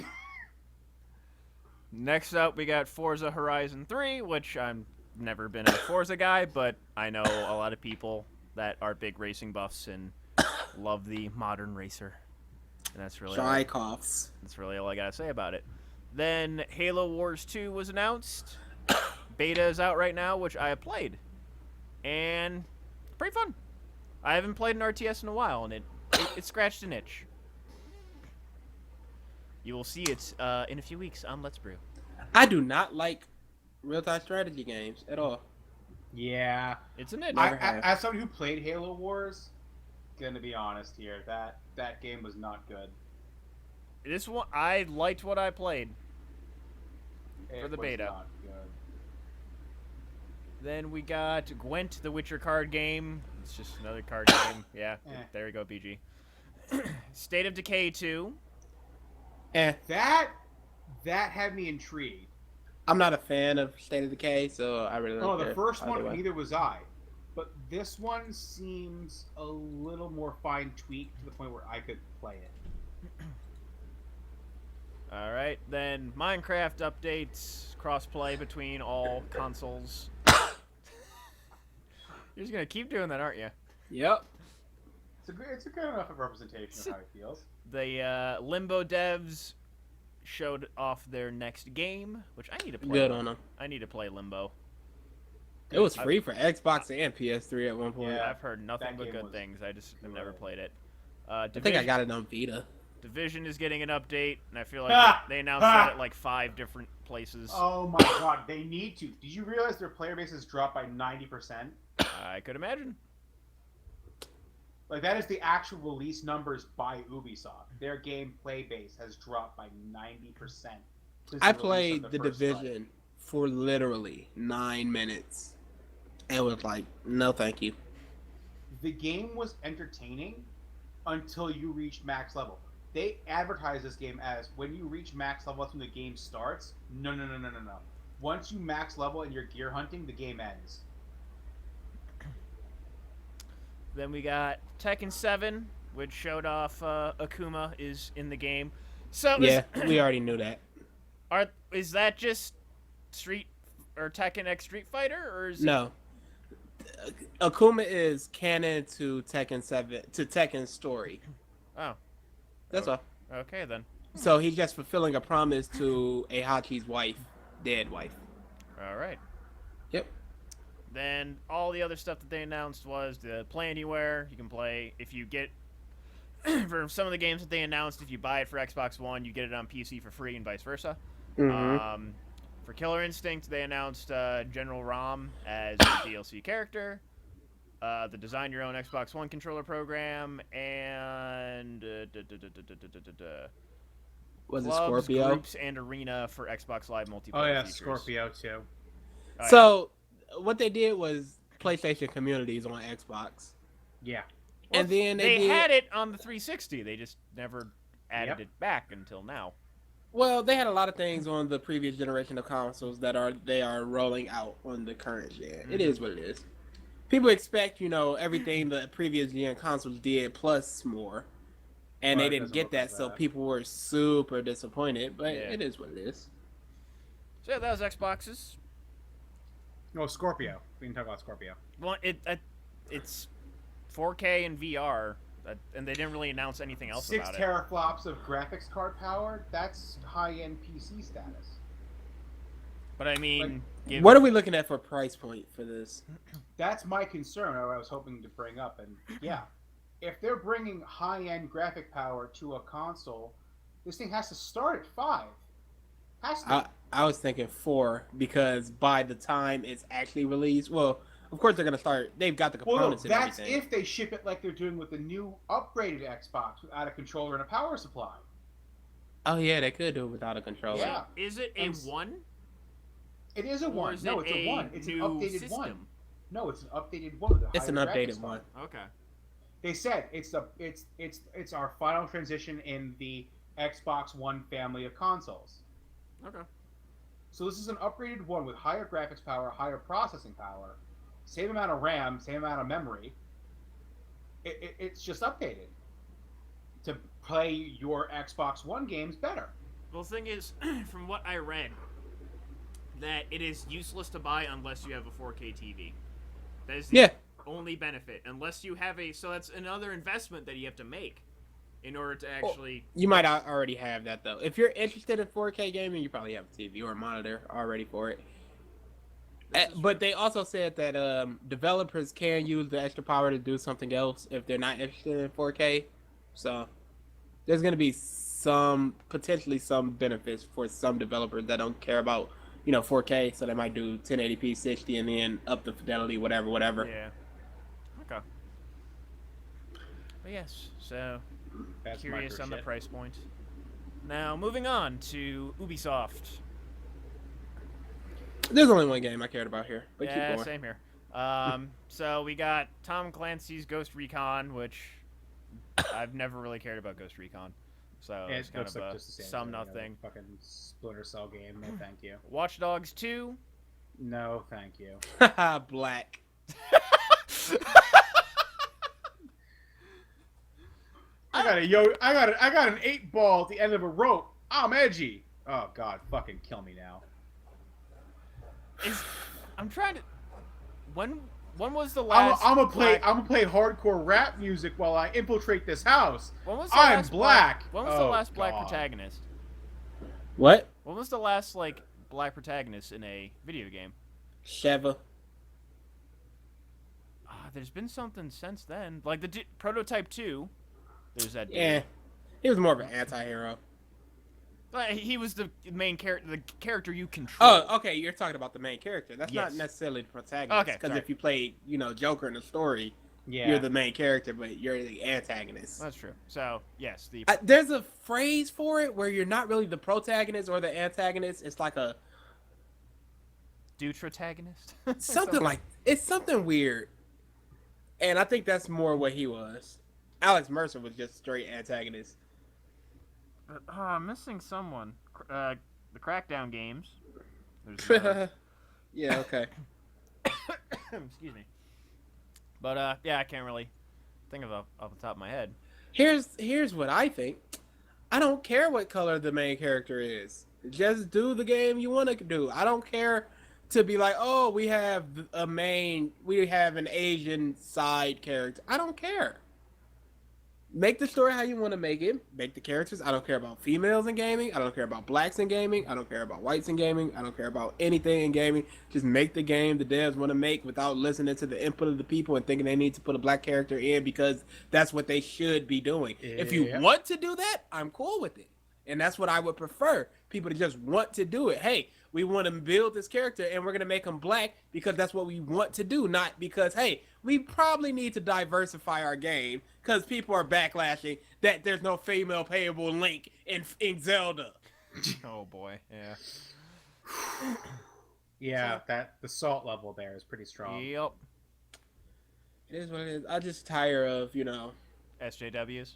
Next up, we got Forza Horizon 3, which I'm never been a Forza guy, but I know a lot of people that are big racing buffs and love the modern racer. And that's really That's really all I gotta say about it. Then Halo Wars 2 was announced. Beta is out right now, which I have played. And it's pretty fun. I haven't played an RTS in a while, and it scratched an itch. You will see it in a few weeks on Let's Brew. I do not like real-time strategy games at all. Yeah. It's an itch. As somebody who played Halo Wars, gonna be honest here, that game was not good. This one, I liked what I played for the was beta. not good. Then we got Gwent, the Witcher card game. It's just another card game. Yeah, there you go, BG. State of Decay 2. That had me intrigued. I'm not a fan of State of Decay, so I really don't Oh, care. the first one, way. neither was I. But this one seems a little more fine tweaked to the point where I could play it. All right, then Minecraft updates, crossplay between all consoles. You're just gonna keep doing that, aren't you? Yep. It's a good enough representation of how it feels. The Limbo devs showed off their next game, which I need to play. Good on them. I need to play Limbo. It was free for Xbox and PS3 at one point. Yeah. I've heard nothing that but game good was things. I just have good. never played it. I think I got it on Vita. Division is getting an update, and I feel like they announced it at like 5 different places. Oh my god, they need to. Did you realize their player base has dropped by 90%? I could imagine. Like, that is the actual release numbers by Ubisoft. Their gameplay base has dropped by 90%. I played The Division for literally 9 minutes and was like, no thank you. The game was entertaining until you reached max level. They advertise this game as, when you reach max level, that's when the game starts. No. Once you max level and you're gear hunting, the game ends. Then we got Tekken 7, which showed off Akuma is in the game. So Yeah, we already knew that. Is that just Street or Tekken X Street Fighter, or is No. Akuma is canon to Tekken 7, to Tekken's story. Oh. That's all. Okay, then. So he's just fulfilling a promise to Heihachi's wife, dead wife. All right. Yep. Then all the other stuff that they announced was the Play Anywhere. You can play if you get for some of the games that they announced. If you buy it for Xbox One, you get it on PC for free, and vice versa. Mm-hmm. For Killer Instinct, they announced General Rom as a DLC character, the Design Your Own Xbox One controller program, and Was it clubs, Scorpio? groups, and arena for Xbox Live multiplayer. Oh yeah, features. Scorpio too. Oh, So what they did was PlayStation Communities on Xbox. Yeah. And then they did, had it on the 360. They just never added it back until now. Well, they had a lot of things on the previous generation of consoles that they are rolling out on the current gen. Mm-hmm. It is what it is. People expect, everything the previous gen consoles did plus more. And Well, they it didn't doesn't get look that, like so that. people were super disappointed. But Yeah. it is what it is. So yeah, that was Xboxes. No, Scorpio. We can talk about Scorpio. Well, it's 4K and VR, and they didn't really announce anything else 6 about teraflops of graphics card power. That's high-end PC status. But I mean, What are we looking at for price point for this? That's my concern. I was hoping to bring up, and yeah, if they're bringing high-end graphic power to a console This thing has to start at 5. Has to. I was thinking 4 because by the time it's actually released, well, of course they're gonna start. They've got the Well, no, components and that's everything. if they ship it like they're doing with the new upgraded Xbox without a controller and a power supply. Oh yeah, they could do it without a controller. Yeah. Is it a And 1? It is a Or 1. is No, it it's a 1. It's an new updated system? 1. No, it's an updated 1 with a It's an higher updated graphics one. card. Okay. They said it's our final transition in the Xbox One family of consoles. Okay. So this is an upgraded one with higher graphics power, higher processing power, same amount of RAM, same amount of memory. It's just updated to play your Xbox One games better. Well, the thing is, from what I read, that it is useless to buy unless you have a 4K TV. That is the Yeah. only benefit. Unless you have a... So that's another investment that you have to make in order to actually... You might already have that though. If you're interested in 4K gaming, you probably have a TV or a monitor already for it. But they also said that developers can use the extra power to do something else if they're not interested in 4K. So there's going to be potentially some benefits for some developers that don't care about 4K. So they might do 1080p 60 and then up the fidelity, whatever. Yeah. Okay. But yes, so That's curious micro on the shit. price point. Now, moving on to Ubisoft. There's only one game I cared about here, but Yeah, keep going. same here. So we got Tom Clancy's Ghost Recon, which I've never really cared about Ghost Recon. So Yeah, it's kind looks of like a just the same some thing, nothing. Fucking Splinter Cell game. No, thank you. Watch Dogs 2. No, thank you. Haha, black. I got an 8-ball at the end of a rope. I'm edgy. Oh God, fucking kill me now. I'm trying to. When was the I'm last? gonna play. Black- I'm gonna play hardcore rap music while I infiltrate this house. When was the I'm last black. When was the Oh, last black God. protagonist? What? When was the last black protagonist in a video game? Sheva. There's been something since then, like the Prototype 2. There's that. dude. Yeah. He was more of an anti-hero. He was the main character, the character you control. Oh, okay. You're talking about the main character. That's not Yes. necessarily the protagonist. Okay, Because sorry. if you play, Joker in the story, Yeah. you're the main character, but you're the antagonist. That's true. So yes, the There's a phrase for it where you're not really the protagonist or the antagonist. It's like a Dutrotagonist. something like it's something weird, and I think that's more what he was. Alex Mercer was just straight antagonist. I'm missing someone. The Crackdown games. There's Yeah. Okay. excuse me. But yeah, I can't really think of it off the top of my head. Here's what I think. I don't care what color the main character is. Just do the game you want to do. I don't care to be like, oh, we have an Asian side character. I don't care. Make the story how you want to make it. Make the characters. I don't care about females in gaming. I don't care about blacks in gaming. I don't care about whites in gaming. I don't care about anything in gaming. Just make the game the devs want to make without listening to the input of the people and thinking they need to put a black character in because that's what they should be doing. If you Yeah. want to do that, I'm cool with it. And that's what I would prefer. People to just want to do it. Hey, we want to build this character and we're going to make him black because that's what we want to do. Not because, hey, we probably need to diversify our game because people are backlashing that there's no female playable Link in Zelda. Oh boy, yeah. Yeah, that the salt level there is pretty strong. Yep. It is what it is. I'm just tired of, SJWs.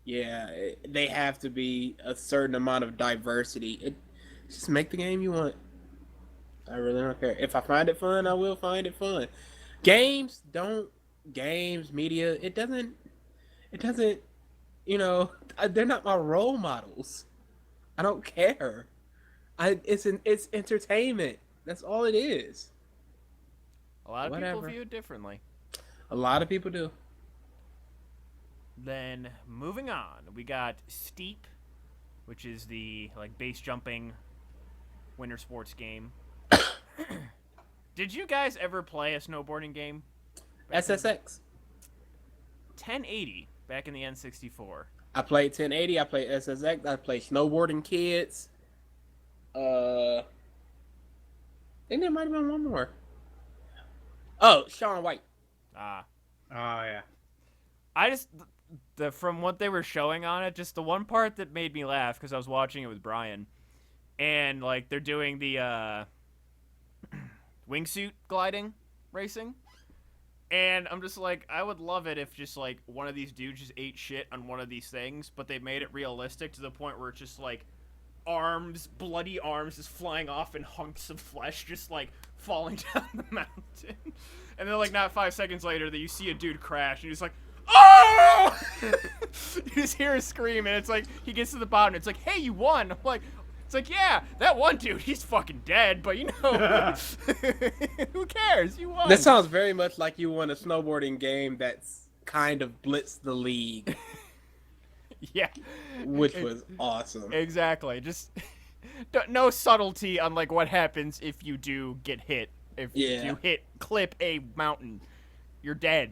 they have to be a certain amount of diversity. Just make the game you want. I really don't care. If I find it fun, I will find it fun. Games, media, it doesn't, they're not my role models. I don't care. It's entertainment. That's all it is. A lot of Whatever. people view it differently. A lot of people do. Then moving on, we got Steep, which is the base jumping winter sports game. Did you guys ever play a snowboarding game? SSX. 1080 back in the N64. I played 1080. I played SSX. I played Snowboarding Kids. I think there might have been one more. Oh, Shaun White. Ah. Oh yeah. I just from what they were showing on it, just the one part that made me laugh because I was watching it with Brian, and like they're doing the wingsuit gliding racing, and I'm just like, I would love it if just like one of these dudes just ate shit on one of these things, but they made it realistic to the point where it's just like arms, bloody arms, just flying off and hunks of flesh just like falling down the mountain, and then like not 5 seconds later that you see a dude crash and he's like, oh! You just hear a scream, and it's like he gets to the bottom. And it's like, hey, you won. I'm like, it's like, yeah, that one dude, he's fucking dead, but you know, who cares? You won. That sounds very much like you won a snowboarding game that's kind of blitzed the league, Yeah, which was awesome. exactly. Just no subtlety on like what happens if you do get hit. If you clip a mountain, you're dead.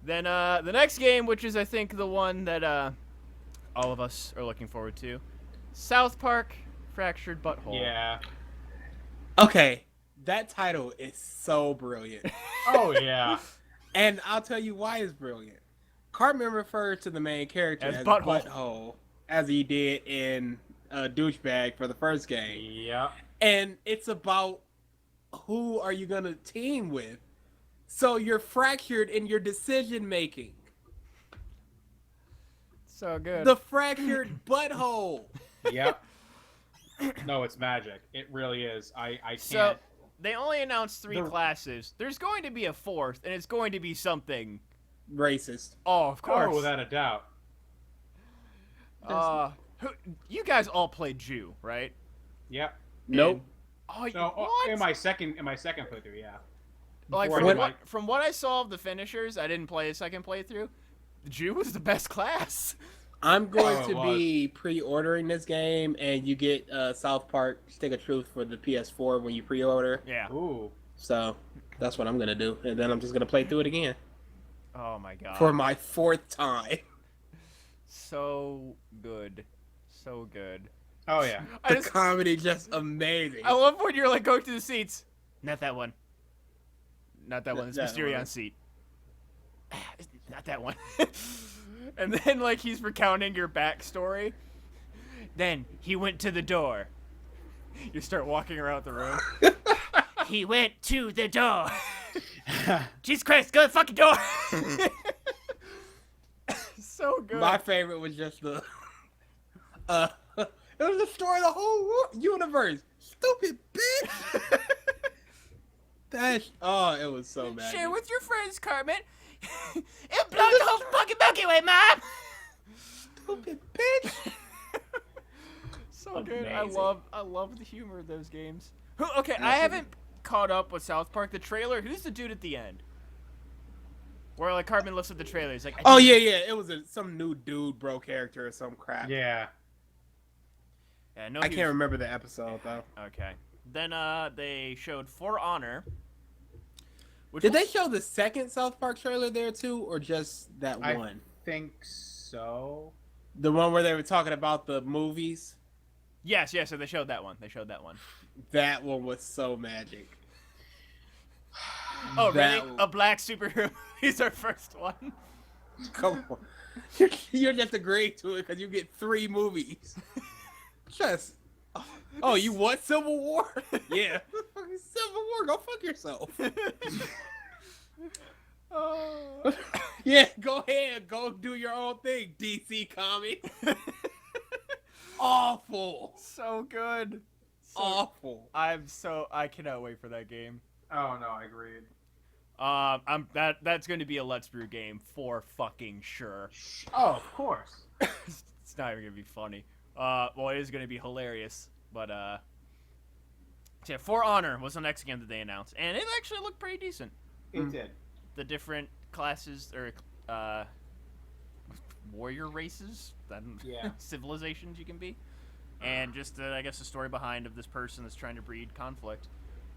Then the next game, which is I think the one that all of us are looking forward to, South Park: Fractured Butthole. Yeah. Okay, that title is so brilliant. Oh yeah. And I'll tell you why it's brilliant. Cartman referred to the main character As as Butthole. Butthole, as he did in Douchebag for the first game. Yep. And it's about who are you going to team with. So you're fractured in your decision making. So good. The fractured butthole. Yep. No, it's magic. It really is. I can't. So they only announced 3 classes. There's going to be a 4th, and it's going to be something. Racist. Oh, of course. Oh, without a doubt. You guys all played Jew, right? Yep. Nope. Oh, No, what? in my second playthrough, yeah. Like Before I from what I saw of the finishers, I didn't play a second playthrough. The Jew was the best class. I'm going Oh, it to be pre-ordering this game, and you get South Park Stick of Truth for the PS4 when you pre-order. Yeah. Ooh. So that's what I'm going to do. And then I'm just going to play through it again Oh my god. for my 4th time. So good. So good. Oh yeah. The comedy just amazing. I love when you're like going to the seats. Not that one. Not that one. It's That Mysterion one. seat. Not that one. And then like he's recounting your backstory. Then he went to the door. You start walking around the room. He went to the door. Jesus Christ, go to the fucking door. So good. My favorite was just the it was the story of the whole universe. Stupid bitch. It was so bad. Share with your friends, Cartman. It blocked the whole fucking Milky Way, Mom. Stupid bitch. So good. Amazing. I love the humor of those games. Okay, I haven't caught up with South Park. The trailer. Who's the dude at the end? Where like Cartman looks at the trailer. He's like, Oh yeah. It was some new dude bro character or some crap. Yeah. Yeah, no. I can't remember the episode though. Okay. Then they showed For Honor. Which Did was- they show the second South Park trailer there too, or just that I one? think so. The one where they were talking about the movies? Yes. So they showed that one. That one was so magic. Oh, That really? A black superhero is our first one. Come on. You're just agreeing to it because you get 3 movies. Just. Oh, you want Civil War? Yeah. Civil War, go fuck yourself. Oh. Yeah, go ahead. Go do your own thing, DC Comics. Awful. So good. Awful. I cannot wait for that game. Oh no, I agreed. That's going to be a Let's Brew game for fucking sure. Oh, of course. It's not even going to be funny. Well, it is going to be hilarious, but yeah, For Honor was the next game that they announced, and it actually looked pretty decent. It did. The different classes or warrior races, Yeah. civilizations you can be, and just I guess the story behind of this person that's trying to breed conflict.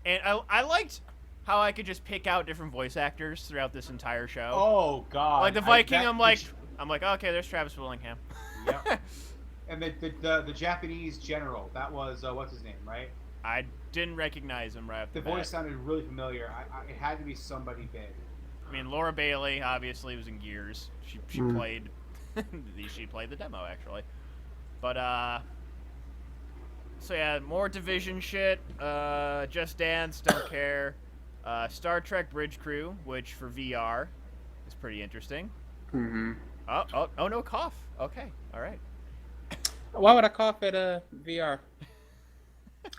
And I liked how I could just pick out different voice actors throughout this entire show. Oh god. Like the Viking, I'm like, I'm like, okay, there's Travis Willingham. Yep. And the Japanese general, that was what's his name, right? I didn't recognize him right off The the bat. voice sounded really familiar. It had to be somebody big. I mean, Laura Bailey obviously was in Gears. She played she played the demo actually. But so yeah, more Division shit. Just Dance, don't care. Star Trek Bridge Crew, which for VR is pretty interesting. Mm-hmm. Oh no, cough. Okay, all right. Why would I cough at VR?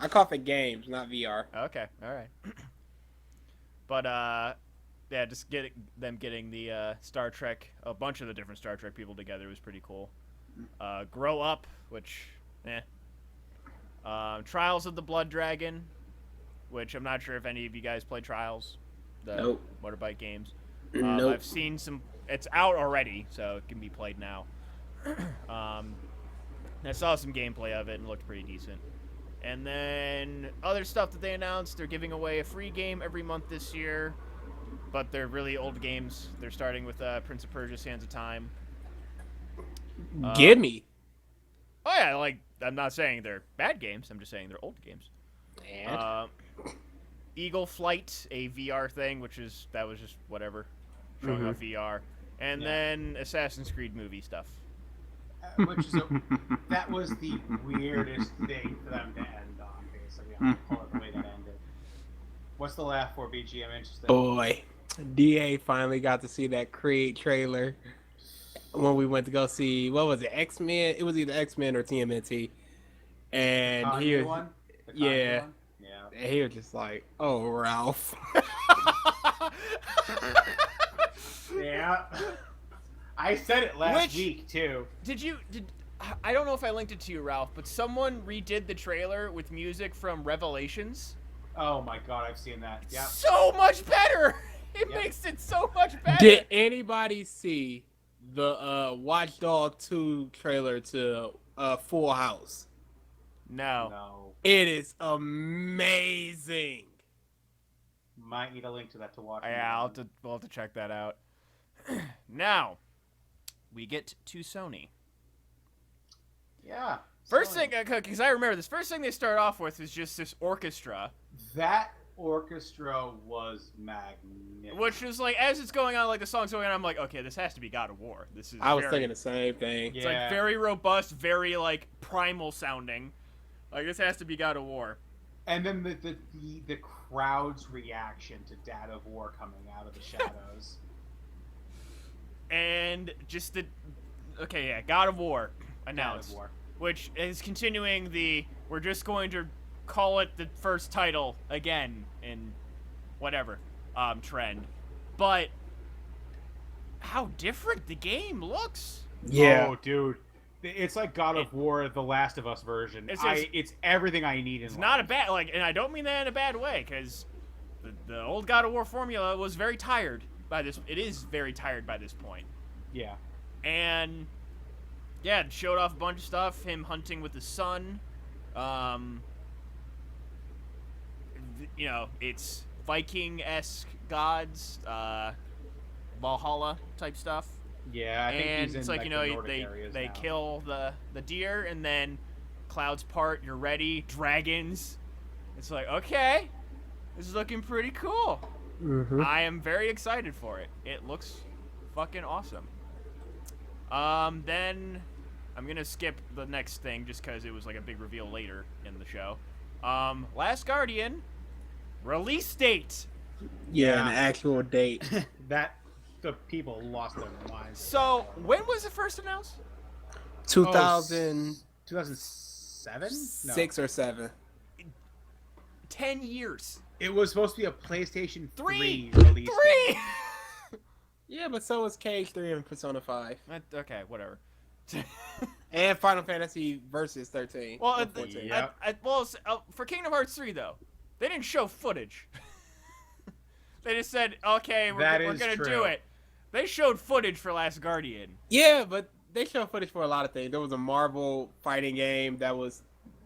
I cough at games, not VR. Okay, all right. But yeah, just getting the Star Trek, a bunch of the different Star Trek people together was pretty cool. Grow Up, which, Trials of the Blood Dragon, which I'm not sure if any of you guys play Trials, the Nope. motorbike games. Nope. I've seen some. It's out already, so it can be played now. I saw some gameplay of it and it looked pretty decent. And then other stuff that they announced, they're giving away a free game every month this year, but they're really old games. They're starting with Prince of Persia: Sands of Time. Gimme. Oh yeah, like, I'm not saying they're bad games. I'm just saying they're old games. And? Eagle Flight, a VR thing, was just whatever, showing off VR. And then Assassin's Creed movie stuff. Which is that was the weirdest thing for them to end on, basically. I'm gonna call it the way that ended. What's the laugh for, BG? I'm interested. Boy, DA finally got to see that Creed trailer when we went to go see, what was it, X-Men? It was either X-Men or TMNT. And he was, one? The Kanye yeah, one? Yeah. and he was just like, "Oh, Ralph." Yeah. I said it last week too. I don't know if I linked it to you, Ralph, but someone redid the trailer with music from Revelations. Oh my god, I've seen that. Yeah. So much better. It Yep. makes it so much better. Did anybody see the Watch Dogs 2 trailer to Full House? No. No. It is amazing. Might need a link to that to watch. Yeah, we'll have to check that out. Now, we get to Sony. Yeah. First Sony. thing, because I remember this, first thing they start off with is just this orchestra, That orchestra was magnificent. which is like, as it's going on, like the song's going on, I'm like, okay, this has to be God of War. This is. I was very, thinking the same thing. It's like very robust, very like primal sounding. Like this has to be God of War. And then the crowd's reaction to Dad of War coming out of the shadows. And just God of War God announced, of War. which is continuing we're just going to call it the first title again in whatever trend. But how different the game looks. Yeah. Oh, dude. It's like God of War, The Last of Us version. It's everything I need in It's life. not a bad, and I don't mean that in a bad way, because the old God of War formula was very tired by this. It is very tired by this point. Yeah. And yeah, it showed off a bunch of stuff. Him hunting with the sun. It's Viking-esque gods, Valhalla type stuff. Yeah, I think And he's in it's like, the Nordic areas they now. kill the deer, and then clouds part. You're ready. Dragons. It's like, okay, this is looking pretty cool. Mm-hmm. I am very excited for it. It looks fucking awesome. Then I'm gonna skip the next thing just because it was like a big reveal later in the show. Last Guardian release date. Yeah, an actual date. That the people lost their minds. So when was it first announced? 2006 2007? No. or 7. 10 years. It was supposed to be a PlayStation 3 Three. release. Three. Yeah, but so was Cage 3 and Persona 5. Okay, whatever. And Final Fantasy Versus 13. Well, or 14. Yep. For Kingdom Hearts 3 though, they didn't show footage. They just said, "Okay, we're That is gonna do true. it." They showed footage for Last Guardian. Yeah, but they showed footage for a lot of things. There was a Marvel fighting game that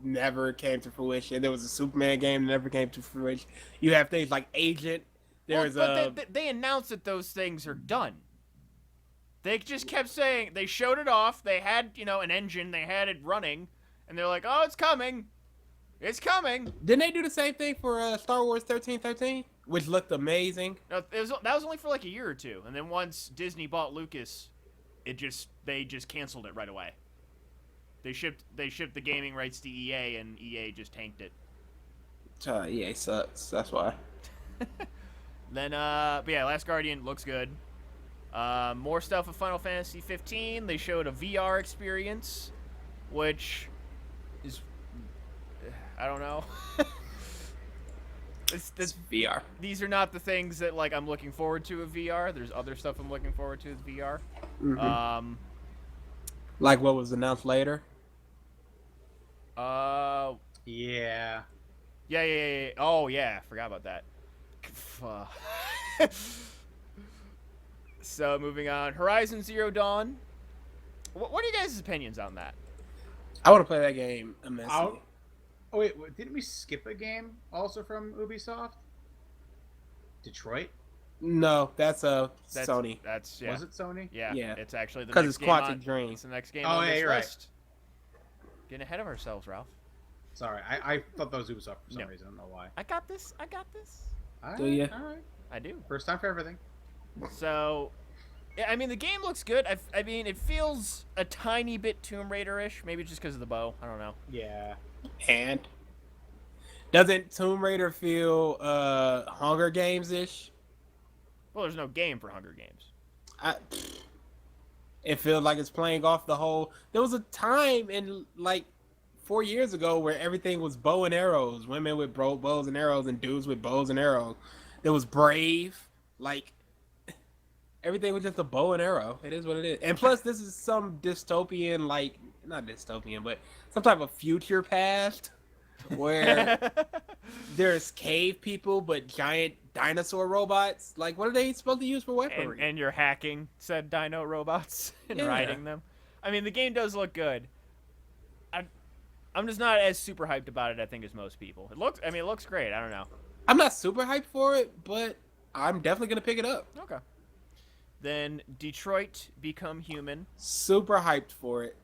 never came to fruition. There was a Superman game that never came to fruition. You have things like Agent. There's but they announced that those things are done. They just kept saying, they showed it off, they had, an engine, they had it running, and they're like, oh, it's coming. It's coming. Didn't they do the same thing for Star Wars 1313, which looked amazing? No, that was only for like a year or two, and then once Disney bought Lucas, they just canceled it right away. They shipped the gaming rights to EA, and EA just tanked it. EA sucks. That's why. Then, but yeah, Last Guardian looks good. More stuff with Final Fantasy 15. They showed a VR experience, which is, I don't know. It's VR. These are not the things that like I'm looking forward to with VR. There's other stuff I'm looking forward to with VR. Mm-hmm. Like what was announced later. Yeah. Yeah. Oh yeah, forgot about that. So moving on, Horizon Zero Dawn. What are you guys' opinions on that? I want to play that game immensely. Oh wait, didn't we skip a game also from Ubisoft? Detroit? No, that's Sony. That's yeah. Was it Sony? Yeah. Yeah. It's actually the Because next it's game Quantic on, Dream. It's the next game Oh, on yeah, this you're right. list. Getting ahead of ourselves, Ralph. Sorry, I thought that was Ubisoft for some No. reason. I don't know why. I got this. All Do ya? All right. I do. First time for everything. So, yeah, I mean, the game looks good. I mean, it feels a tiny bit Tomb Raider-ish. Maybe just because of the bow. I don't know. Yeah. And doesn't Tomb Raider feel Hunger Games-ish? Well, there's no game for Hunger Games. It feels like it's playing off the whole. There was a time in like 4 years ago where everything was bow and arrows, women with bows and arrows, and dudes with bows and arrows. There was Brave, like everything was just a bow and arrow. It is what it is. And plus, this is some dystopian, like not dystopian, but some type of future past where there's cave people but giant dinosaur robots. Like, what are they supposed to use for weaponry? and you're hacking said dino robots and Yeah. riding them. I mean, the game does look good. I'm just not as super hyped about it, I think, as most people. It looks great. I don't know. I'm not super hyped for it, but I'm definitely gonna pick it up. Okay. Then Detroit Become Human. Super hyped for it.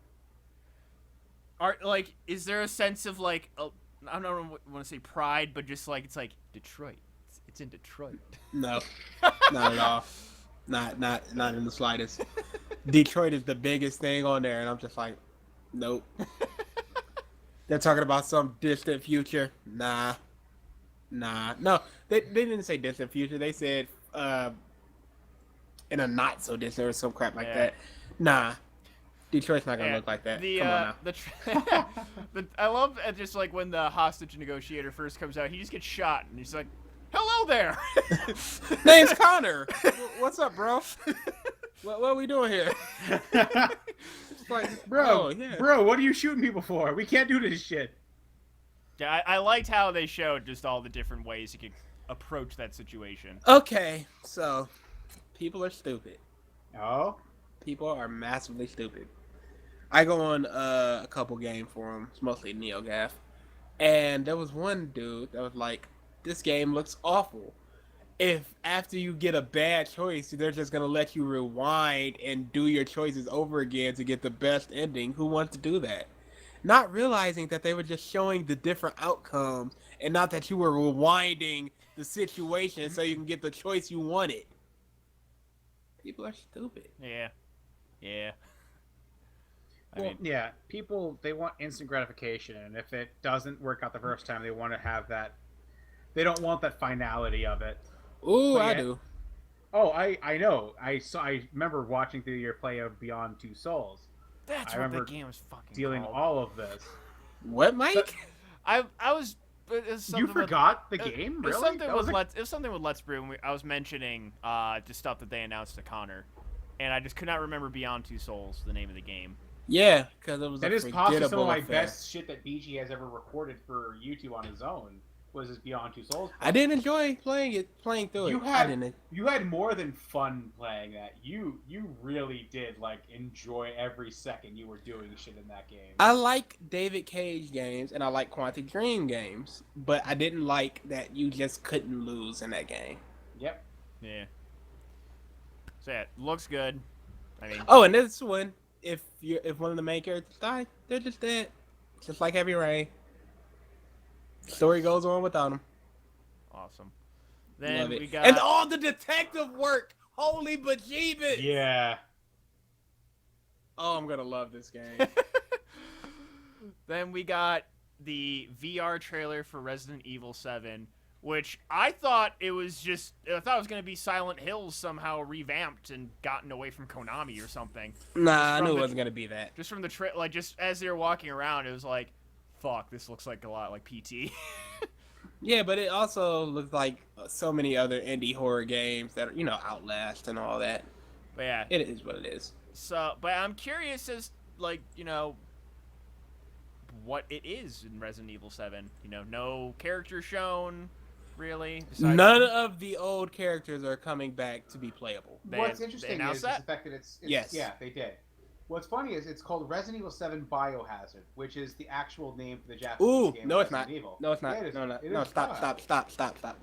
Is there a sense of like, I don't want to say pride, but just like it's like Detroit. It's in Detroit. No, not at all. Not in the slightest. Detroit is the biggest thing on there, and I'm just like, nope. They're talking about some distant future. Nah. No, they didn't say distant future. They said in a not so distant or some crap like that. Nah. Detroit's not gonna look like that. Come on now. I love just like when the hostage negotiator first comes out, he just gets shot, and he's like, "Hello there." Name's Connor. What's up, bro? What are we doing here? It's like, Bro, yeah. bro, what are you shooting people for? We can't do this shit. Yeah, I liked how they showed just all the different ways you could approach that situation. Okay, so people are stupid. Oh? People are massively stupid. I go on a couple game forums, mostly NeoGAF, and there was one dude that was like, "This game looks awful. If after you get a bad choice, they're just gonna let you rewind and do your choices over again to get the best ending, who wants to do that?" Not realizing that they were just showing the different outcomes and not that you were rewinding the situation so you can get the choice you wanted. People are stupid. Yeah. Well, yeah, people, they want instant gratification, and if it doesn't work out the first time, they want to have that. They don't want that finality of it. Ooh, But I yeah. do. Oh, I know. I remember watching through your play of Beyond Two Souls, That's I what the remember game was fucking dealing called. all of this. What, Mike? I was. It was You something forgot the with, game? It was Really? something That with was Let's. It was something with Let's Brew. And I was mentioning just stuff that they announced to Connor, and I just could not remember Beyond Two Souls, the name of the game. Yeah, because it was That a is possibly some of forgettable my affair. best shit that BG has ever recorded for YouTube on his own. Was his Beyond Two Souls? I didn't enjoy playing through it. You I had didn't. you had more than fun playing that. You really did like enjoy every second you were doing shit in that game. I like David Cage games and I like Quantic Dream games, but I didn't like that you just couldn't lose in that game. Yep. Yeah. So yeah, looks good. I mean, Oh, and this one, if one of the main characters die, they're just dead, just like Heavy Rain. Story goes on without them. awesome. Then Love it. we got And all the detective work. Holy bejeebus! Yeah. Oh, I'm gonna love this game. then we got the VR trailer for Resident Evil 7, which I thought it was going to be Silent Hills somehow revamped and gotten away from Konami or something. Nah, I from knew it the- wasn't gonna be that. Just from the like just as they were walking around, it was like, fuck, this looks like a lot like PT. Yeah, but it also looks like so many other indie horror games that are, Outlast and all that. But yeah, It is what it is. so but I'm curious as like, what it is in Resident Evil 7. No character shown really. besides- None of the old characters are coming back to be playable. What's they interesting announced is that? the fact that it's Yes. yeah, they did. What's funny is it's called Resident Evil 7 Biohazard, which is the actual name for the Japanese Ooh, game. no, it's Resident not. Evil. No, it's not. Yeah, it is. No, It no, is. stop.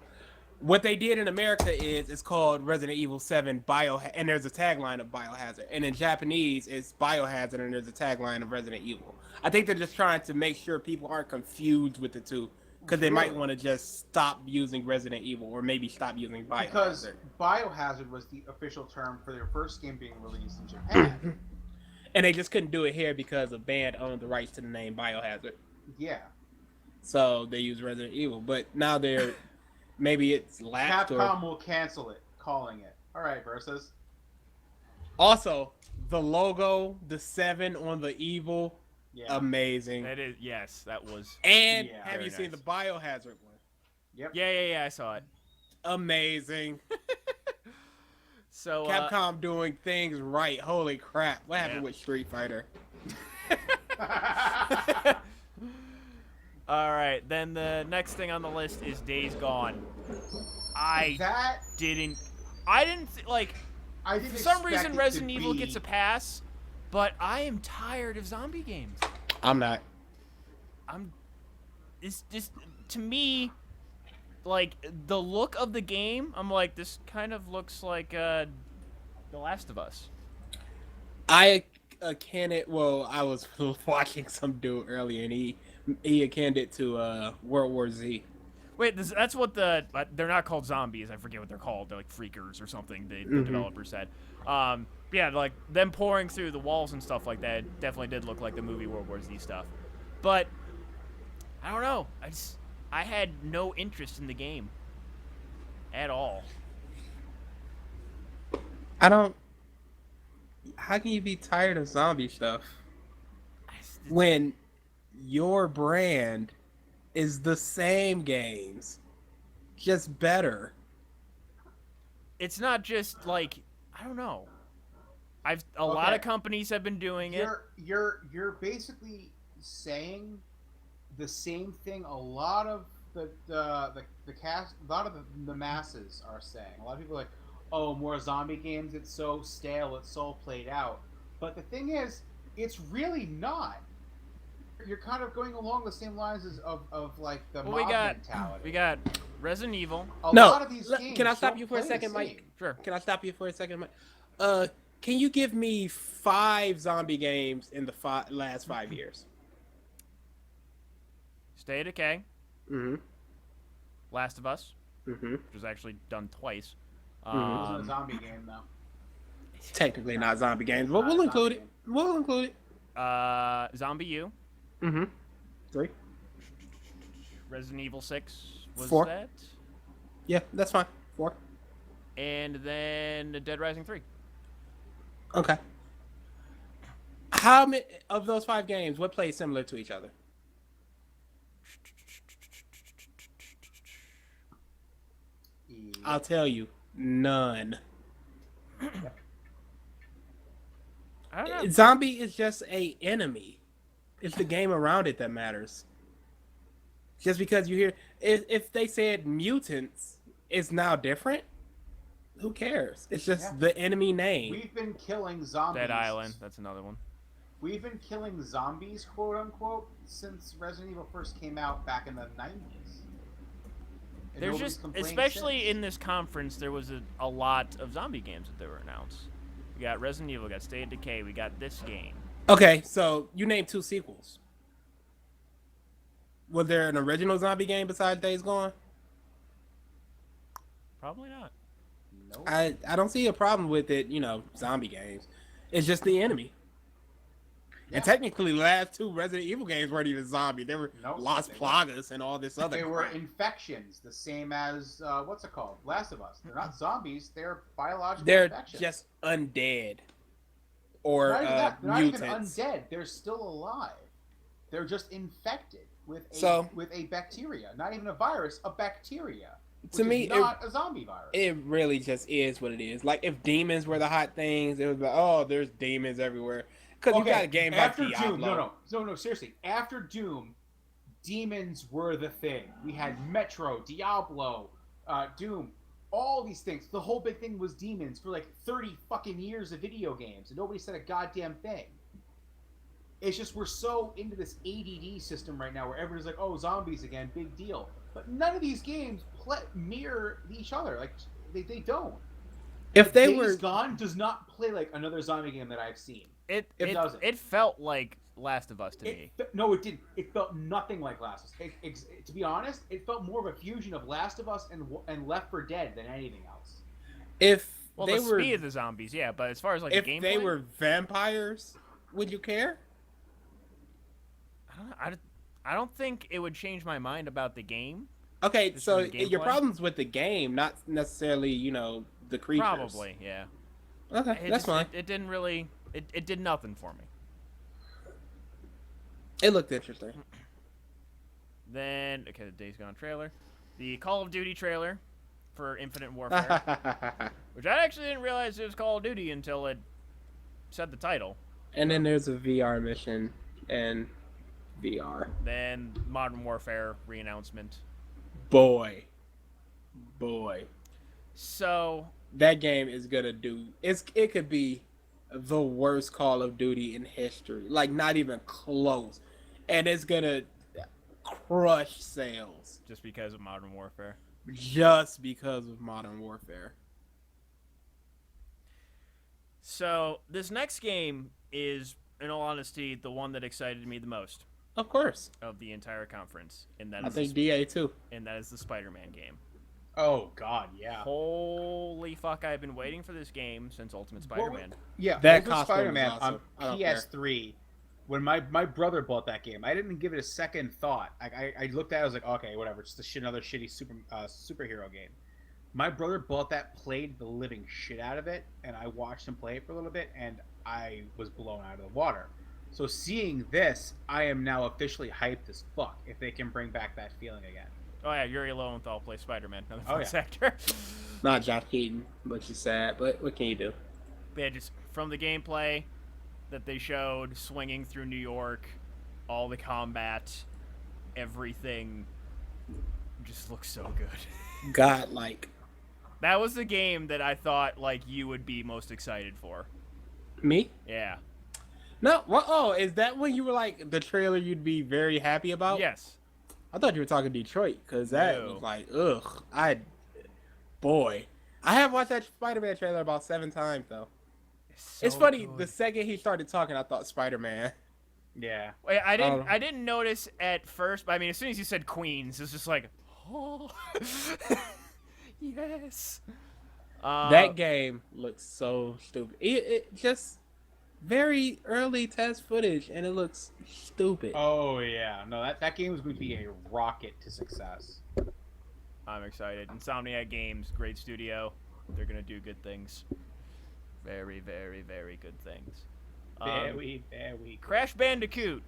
What they did in America is it's called Resident Evil 7 and there's a tagline of Biohazard. And in Japanese, it's Biohazard, and there's a tagline of Resident Evil. I think they're just trying to make sure people aren't confused with the two, because they might Really? want to just stop using Resident Evil, or maybe stop using Biohazard. Because Biohazard was the official term for their first game being released in Japan. And they just couldn't do it here because a band owned the rights to the name Biohazard. Yeah. So they use Resident Evil. But now they're, maybe it's lapsed or... Capcom will cancel it, calling it. All right, Versus. Also, the logo, the 7 on the evil, Yeah. amazing. That is, yes, that was. And Yeah, have very you seen nice. the Biohazard one? Yep. Yeah, I saw it. Amazing. So Capcom doing things right. Holy crap. What happened Yeah. with Street Fighter? all right, then the next thing on the list is Days Gone. I that didn't like. I didn't For some expect reason, it Resident to Evil be- gets a pass, but I am tired of zombie games. I'm not. It's just, to me, like, the look of the game, I'm like, this kind of looks like The Last of Us. I akin it. Well, I was watching some dude earlier, and he akined it to World War Z. Wait, that's what they're not called zombies. I forget what they're called. They're like freakers or something. The developer said. Yeah, like them pouring through the walls and stuff like that definitely did look like the movie World War Z stuff. But I don't know. I had no interest in the game at all. I don't. How can you be tired of zombie stuff when your brand is the same games, just better? It's not just like, I don't know. A lot of companies have been doing it. You're basically saying the same thing a lot of the cast, a lot of the masses are saying. A lot of people are like, oh, more zombie games, it's so stale, it's so played out. But the thing is, it's really not. You're kind of going along the same lines as of like the Well, mob mentality. we got Resident Evil. A No, lot of these games can I stop don't you for a play the second, Mike? same. Sure. Can I stop you for a second, Mike? Can you give me 5 zombie games in the last 5 years? State of Decay, Mm-hmm. Last of Us, Mm-hmm. which was actually done twice. It wasn't a zombie game though. Technically not zombie games, but Not a we'll include zombie it. game. We'll include it. Zombie U, Mm-hmm. 3. Resident Evil 6 was 4. that, Yeah, that's fine. 4. and then Dead Rising 3. Okay. How many of those 5 games? What plays similar to each other? I'll tell you, none. I don't know. Zombie is just a enemy. It's the game around it that matters. Just because you hear, if they said mutants is now different, who cares? It's just the enemy name. We've been killing zombies. Dead Island, that's another one. We've been killing zombies, quote unquote, since Resident Evil first came out back in the 90s. And There's nobody's just, complained especially since. in this conference, there was a lot of zombie games that were announced. We got Resident Evil. We got State of Decay. We got this game. Okay, so you named 2 sequels. Was there an original zombie game besides Days Gone? Probably not. Nope. I don't see a problem with it, zombie games. It's just the enemy. Yeah. And technically, the last 2 Resident Evil games weren't even zombie. They were Nope, Las they Plagas and all this other They were crap. infections, the same as what's it called? Last of Us. They're not zombies. They're biological They're infections. just undead. Or Not even that. They're mutants. not even undead. They're still alive. They're just infected with a bacteria. Not even a virus, a bacteria. To which me, is not a zombie virus. It really just is what it is. Like, if demons were the hot things, it was like, oh, there's demons everywhere. Because you got a game like after Diablo. Doom, no, seriously. After Doom, demons were the thing. We had Metro, Diablo, Doom, all these things. The whole big thing was demons for like 30 fucking years of video games, and nobody said a goddamn thing. It's just we're so into this ADD system right now where everybody's like, oh, zombies again, big deal. But none of these games mirror each other. Like, they don't. If they Days were Gone does not play like another zombie game that I've seen. It doesn't. It felt like Last of Us to me. No, it didn't. It felt nothing like Last of Us. To be honest, it felt more of a fusion of Last of Us and Left 4 Dead than anything else. if Well, they the were speed of the zombies, yeah, but as far as like if the gameplay, they were vampires, would you care? I don't think it would change my mind about the game. Okay, Just so from the your gameplay? problem's with the game, not necessarily, the creatures. Probably, yeah. Okay, It that's just- fine. It didn't really. It did nothing for me. It looked interesting. Then okay, the Days Gone trailer, the Call of Duty trailer for Infinite Warfare, which I actually didn't realize it was Call of Duty until it said the title. And then there's a VR mission and VR. Then Modern Warfare re-announcement. Boy. So That game is gonna do it could be the worst Call of Duty in history. Like, not even close. And it's gonna crush sales just because of Modern Warfare. just because of Modern Warfare. So this next game is, in all honesty, the one that excited me the most Of course. of the entire conference, and that I is think DA too. the Spider-Man game. Oh God, yeah. Holy fuck! I've been waiting for this game since Ultimate Spider-Man. Yeah, That Ultimate costume Spider-Man is awesome. I on don't care. PS3. When my brother bought that game, I didn't give it a second thought. I looked at it, I was like, okay, whatever. It's just another shitty superhero game. My brother bought that, played the living shit out of it, and I watched him play it for a little bit, and I was blown out of the water. So seeing this, I am now officially hyped as fuck if they can bring back that feeling again. Oh yeah, Yuri Lowenthal plays Spider-Man, another Oh, voice yeah. actor. Not Josh Keaton, which is sad, but what can you do? Yeah, just from the gameplay that they showed, swinging through New York, all the combat, everything just looks so good. God, like That was the game that I thought like you would be most excited for. me? Yeah. No, well, oh, is that when you were like the trailer you'd be very happy about? Yes. I thought you were talking Detroit, because that No. was like, ugh. I have watched that Spider-Man trailer about 7 times, though. It's So funny, good. the second he started talking, I thought Spider-Man. Yeah. Wait, I Oh. didn't notice at first, but I mean, as soon as you said Queens, it's just like, oh, yes. That game looks so stupid. It just very early test footage, and it looks stupid. Oh yeah. No, that game is going to be a rocket to success. I'm excited. Insomniac Games, great studio. They're gonna do good things. Very, very, very good things. Very. Crash Bandicoot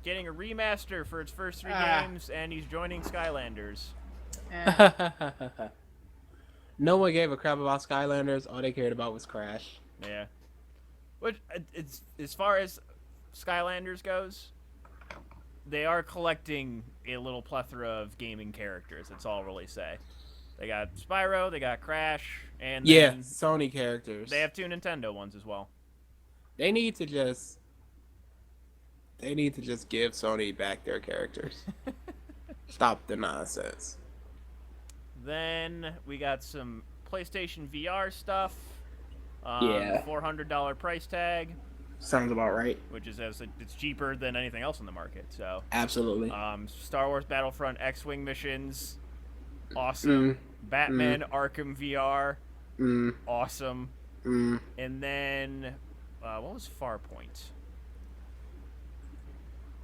getting a remaster for its first 3 games, and he's joining Skylanders. No one gave a crap about Skylanders. All they cared about was Crash. Yeah. Which it's as far as Skylanders goes, they are collecting a little plethora of gaming characters. That's all I'll really say. They got Spyro, they got Crash, and Yeah, then Sony characters. they have 2 Nintendo ones as well. They need to just give Sony back their characters. Stop the nonsense. Then we got some PlayStation VR stuff. Yeah. $400 price tag, Sounds about right. which is it's cheaper than anything else on the market. So, Absolutely. Star Wars Battlefront X-Wing missions, awesome. Batman Arkham VR, awesome. And then, what was Farpoint?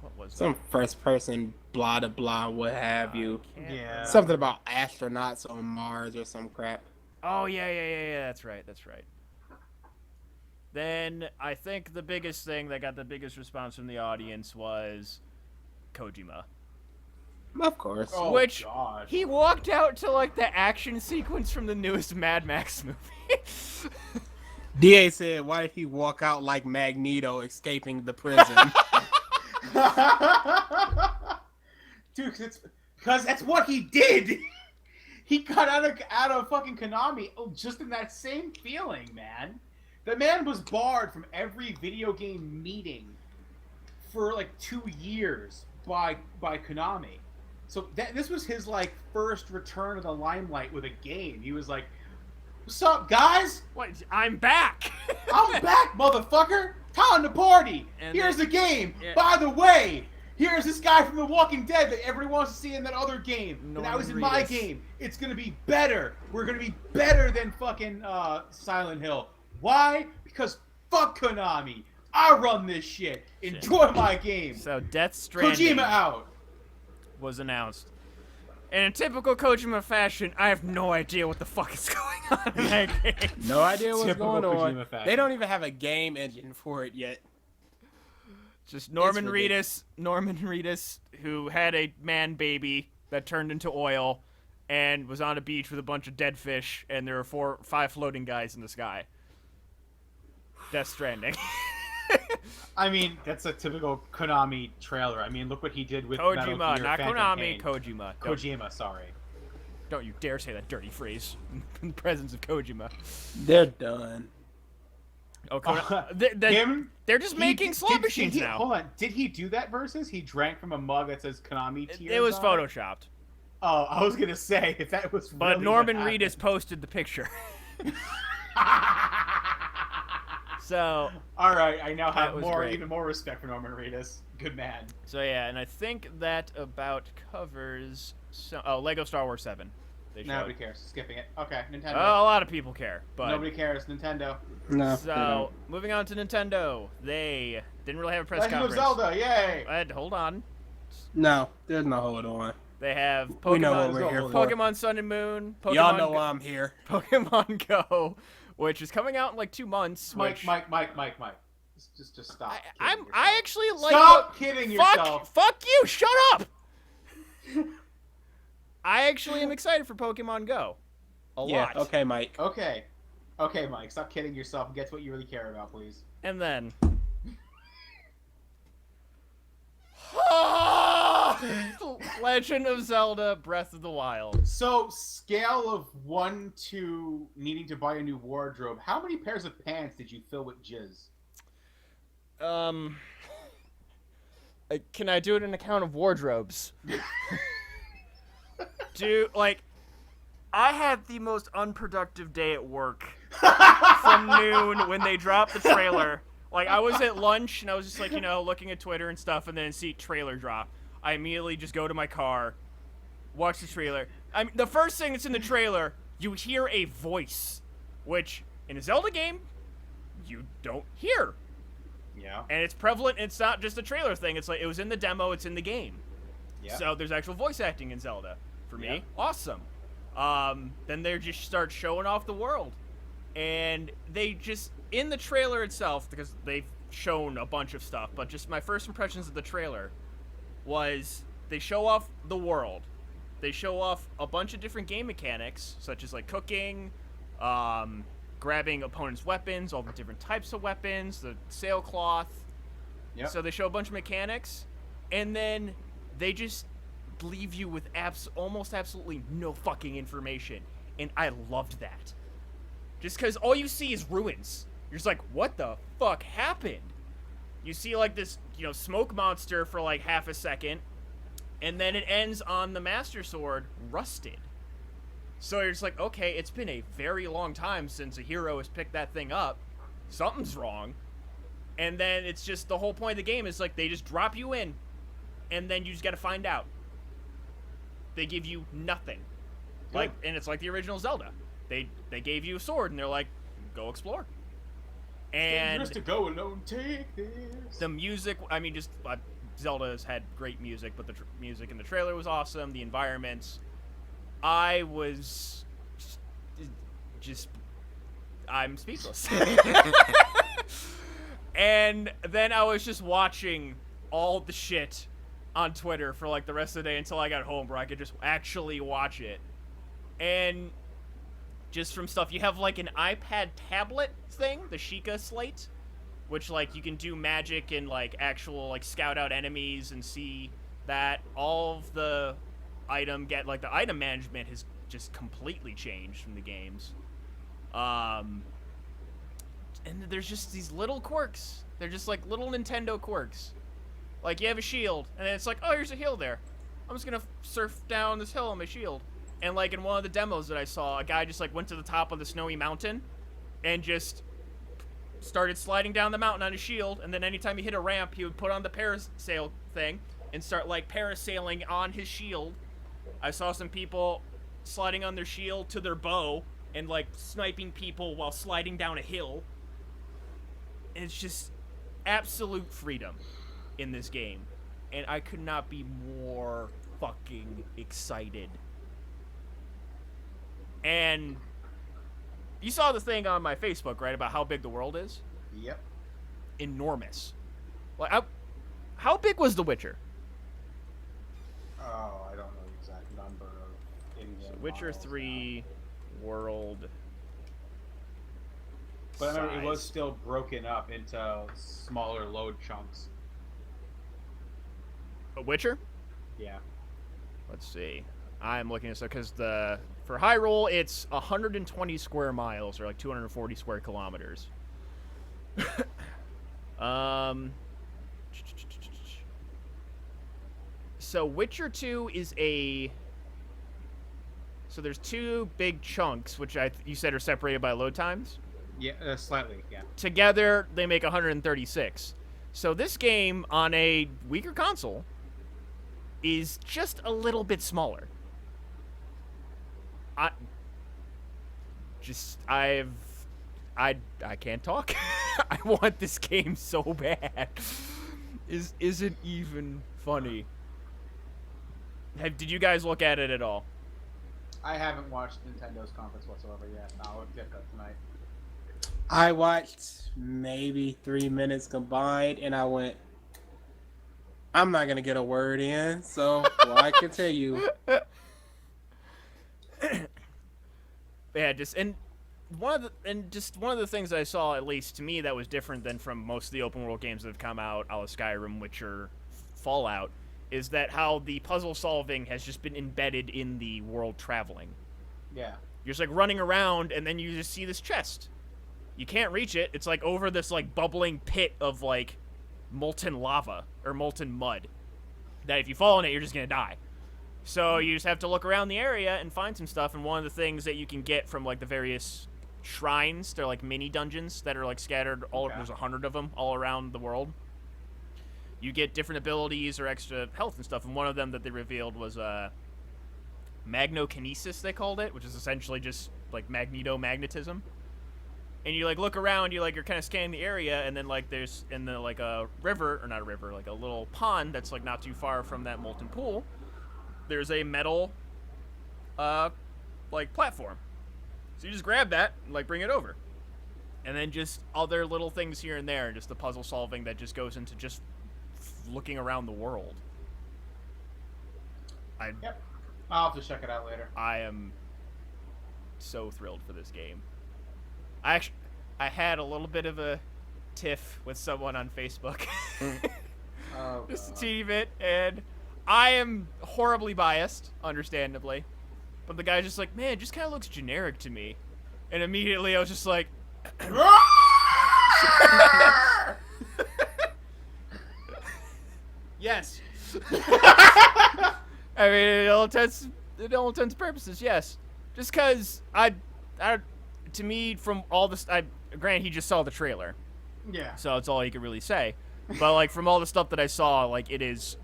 What was Some first person blah de blah, what have you. Yeah. Something about astronauts on Mars or some crap. Oh yeah. That's right. Then I think the biggest thing that got the biggest response from the audience was Kojima. Of course. Oh, Which God. he walked out to like the action sequence from the newest Mad Max movie. DA said, why did he walk out like Magneto escaping the prison? Dude, because that's what he did. He got out of fucking Konami just in that same feeling, man. The man was barred from every video game meeting for like 2 years by Konami. So this was his like first return to the limelight with a game. He was like, "What's up, guys? What? I'm back. I'm back, motherfucker! Time to party! And Here's the game! yeah. By the way, here's this guy from The Walking Dead that everyone wants to see in that other game. And Norman that was in my Reedus. game. It's gonna be better. We're gonna be better than fucking Silent Hill. Why? Because fuck Konami. I run this shit. Enjoy my game. So Death Stranding Kojima out. was announced. And in typical Kojima fashion, I have no idea what the fuck is going on in that game. No idea what's Typical going on. Kojima fashion. They don't even have a game engine for it yet. Just Norman ridiculous. Reedus, who had a man baby that turned into oil and was on a beach with a bunch of dead fish, and there were 5 floating guys in the sky. Death Stranding. I mean, that's a typical Konami trailer. I mean, look what he did with Metal Kojima, Gear not Phantom Konami, Pain. Kojima. Kojima, sorry. Don't you dare say that dirty phrase in the presence of Kojima. They're done. Oh, they're just making slot machines now. Hold on. Did he do that versus? He drank from a mug that says Konami tears It was on photoshopped. Oh, I was going to say, if that was But really Norman what Reedus posted the picture. happened. So, All right, I now That have was great. even more respect for Norman Reedus. Good man. yeah, and I think that about covers... Lego Star Wars 7. They showed. Nobody cares. Skipping it. Okay, Nintendo. Well, a lot of people care, but... Nobody cares. Nintendo. No. So, moving on to Nintendo. They didn't really have a press Legend of conference. Zelda, yay! Hold on. No, there's no hold on. They have We know what Pokemon, we're here for. Pokemon Sun and Moon, Pokemon Y'all know why I'm here. Pokemon Go, which is coming out in like 2 months. Mike. which Just stop. I actually like. Stop kidding yourself. Fuck you! Shut up. I actually am excited for Pokemon Go. A lot. Okay, Mike. Okay, Mike. Stop kidding yourself and get to what you really care about, please. And then. Legend of Zelda: Breath of the Wild. So, scale of 1 to needing to buy a new wardrobe. How many pairs of pants did you fill with jizz? Can I do it in a count of wardrobes? I had the most unproductive day at work from noon when they dropped the trailer. Like, I was at lunch, and I was just, like, looking at Twitter and stuff, and then see trailer drop. I immediately just go to my car, watch the trailer. I mean, the first thing that's in the trailer, you hear a voice, which, in a Zelda game, you don't hear. Yeah. And it's prevalent. It's not just a trailer thing. It's like it was in the demo. It's in the game. Yeah. So there's actual voice acting in Zelda. For me, Yeah. awesome. Then they just start showing off the world, and they just in the trailer itself, because they've shown a bunch of stuff. But just my first impressions of the trailer was they show off the world. They show off a bunch of different game mechanics, such as like cooking, grabbing opponents' weapons, all the different types of weapons, the sailcloth. Yep. So they show a bunch of mechanics, and then they just leave you with almost absolutely no fucking information. And I loved that. Just because all you see is ruins. You're just like, what the fuck happened? You see like this, smoke monster for like half a second, and then it ends on the Master Sword rusted. So you're just like, okay, it's been a very long time since a hero has picked that thing up. Something's wrong. And then it's just the whole point of the game is like they just drop you in, and then you just got to find out. They give you nothing. Like, and it's like the original Zelda. They gave you a sword, and they're like, go explore. And Just to go alone, take this. the music, I mean, just Zelda's had great music, but the music in the trailer was awesome. The environments, I was just I'm speechless. And then I was just watching all the shit on Twitter for like the rest of the day until I got home, where I could just actually watch it. And just from stuff, you have like an iPad tablet thing, the Sheikah Slate, which like you can do magic and like actual like scout out enemies and see that. All of the item management has just completely changed from the games. And there's just these little quirks. They're just like little Nintendo quirks. Like you have a shield, and then it's like, oh, here's a hill there. I'm just gonna surf down this hill on my shield. And like in one of the demos that I saw, a guy just like went to the top of the snowy mountain and just started sliding down the mountain on his shield. And then anytime he hit a ramp, he would put on the parasail thing and start like parasailing on his shield. I saw some people sliding on their shield to their bow and like sniping people while sliding down a hill. And it's just absolute freedom in this game. And I could not be more fucking excited. And you saw the thing on my Facebook, right, about how big the world is? Yep. Enormous. Like, how big was The Witcher? Oh, I don't know the exact number of in-game Witcher models 3 world. But I mean, it was size. still broken up into smaller load chunks. A Witcher? Yeah. Let's see. I'm looking at this because for Hyrule it's 120 square miles, or like 240 square kilometers. So Witcher 2 is so there's two big chunks, which you said are separated by load times. Yeah, slightly, yeah. Together they make 136. So this game on a weaker console is just a little bit smaller. I can't talk. I want this game so bad. Isn't even funny. Did you guys look at it at all? I haven't watched Nintendo's conference whatsoever yet. I'll get that tonight. I watched maybe 3 minutes combined, and I went, I'm not gonna get a word in, so well, I can tell you. Yeah, one of the things I saw, at least to me, that was different than from most of the open world games that have come out, a la Skyrim, Witcher, Fallout, is that how the puzzle solving has just been embedded in the world traveling. Yeah. You're just like running around, and then you just see this chest. You can't reach it. It's like over this like bubbling pit of like molten lava or molten mud that if you fall in it, you're just gonna die. So you just have to look around the area and find some stuff. And one of the things that you can get from like the various shrines, they're like mini dungeons that are like scattered all. Okay. There's 100 of them all around the world. You get different abilities or extra health and stuff. And one of them that they revealed was magnokinesis, they called it, which is essentially just like magnetomagnetism. And you like look around, you're kind of scanning the area, and then like there's in the like a river, or not a river, like a little pond that's like not too far from that molten pool. There's a metal like platform. So you just grab that and like bring it over. And then just other little things here and there, just the puzzle solving that just goes into just looking around the world. Yep. I'll have to check it out later. I am so thrilled for this game. I had a little bit of a tiff with someone on Facebook. Oh, Just a God. teeny bit, and I am horribly biased, understandably. But the guy's just like, man, it just kind of looks generic to me. And immediately I was just like, yes. I mean, in all intents and purposes, yes. Just because to me, from all this, granted, he just saw the trailer, Yeah. so it's all he could really say. But like from all the stuff that I saw, like it is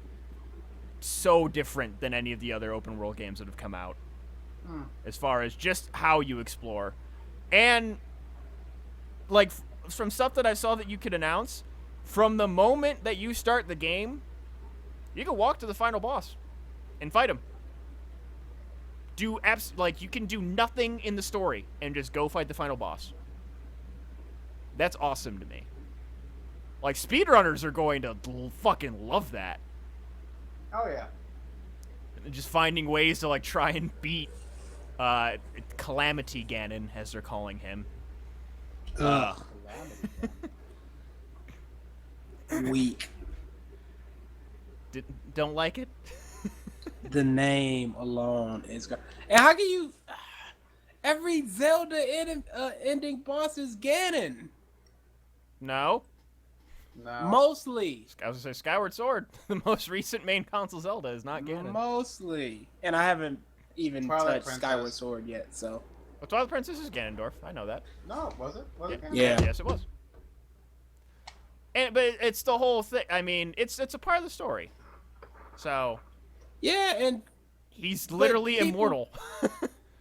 so different than any of the other open world games that have come out, as far as just how you explore, and like from stuff that I saw that you could announce, from the moment that you start the game, you can walk to the final boss and fight him. Like you can do nothing in the story and just go fight the final boss. That's awesome to me. Like speedrunners are going to fucking love that. Oh yeah. And just finding ways to like try and beat Calamity Ganon, as they're calling him. Weak. Don't like it? The name alone is good. And how can you? Every Zelda ending boss is Ganon. No. No. Mostly. I was gonna say Skyward Sword, the most recent main console Zelda, is not Ganon. Mostly. And I haven't even Twilight touched Princess. Skyward Sword yet, so. Well, Twilight Princess is Ganondorf. I know that. No, was it? Was it? Yeah. Yes, it was. But it's the whole thing. I mean, it's a part of the story. So. Yeah, and he's literally people- immortal.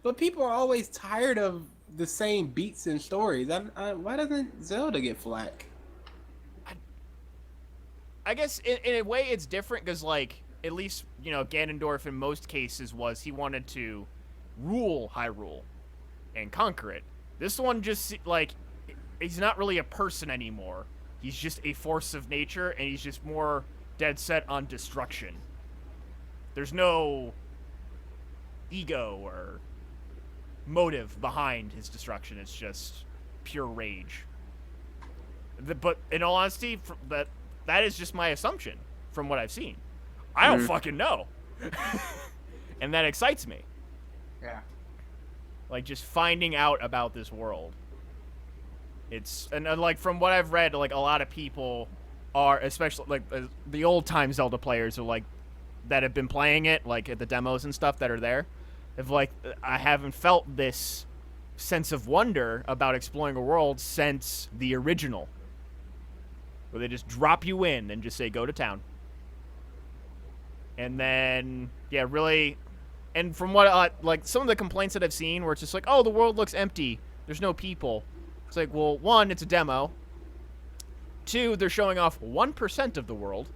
but people are always tired of the same beats and stories. Why doesn't Zelda get flack? I guess in a way it's different because, like, at least, you know, Ganondorf in most cases he wanted to rule Hyrule and conquer it. This one just, like, he's not really a person anymore. He's just a force of nature, and he's just more dead set on destruction. There's no ego or motive behind his destruction. It's just pure rage. But in all honesty, that is just my assumption from what I've seen. I don't fucking know. And that excites me. Yeah. Like, just finding out about this world. And like, from what I've read, like, a lot of people are, especially, like, the old-time Zelda players are, like, that have been playing it, like, at the demos and stuff that are there, have, like, I haven't felt this sense of wonder about exploring a world since the original. Where they just drop you in and just say, go to town. And then, yeah, really... And from what, like, some of the complaints that I've seen where it's just like, oh, the world looks empty. There's no people. It's like, well, one, it's a demo. Two, they're showing off 1% of the world.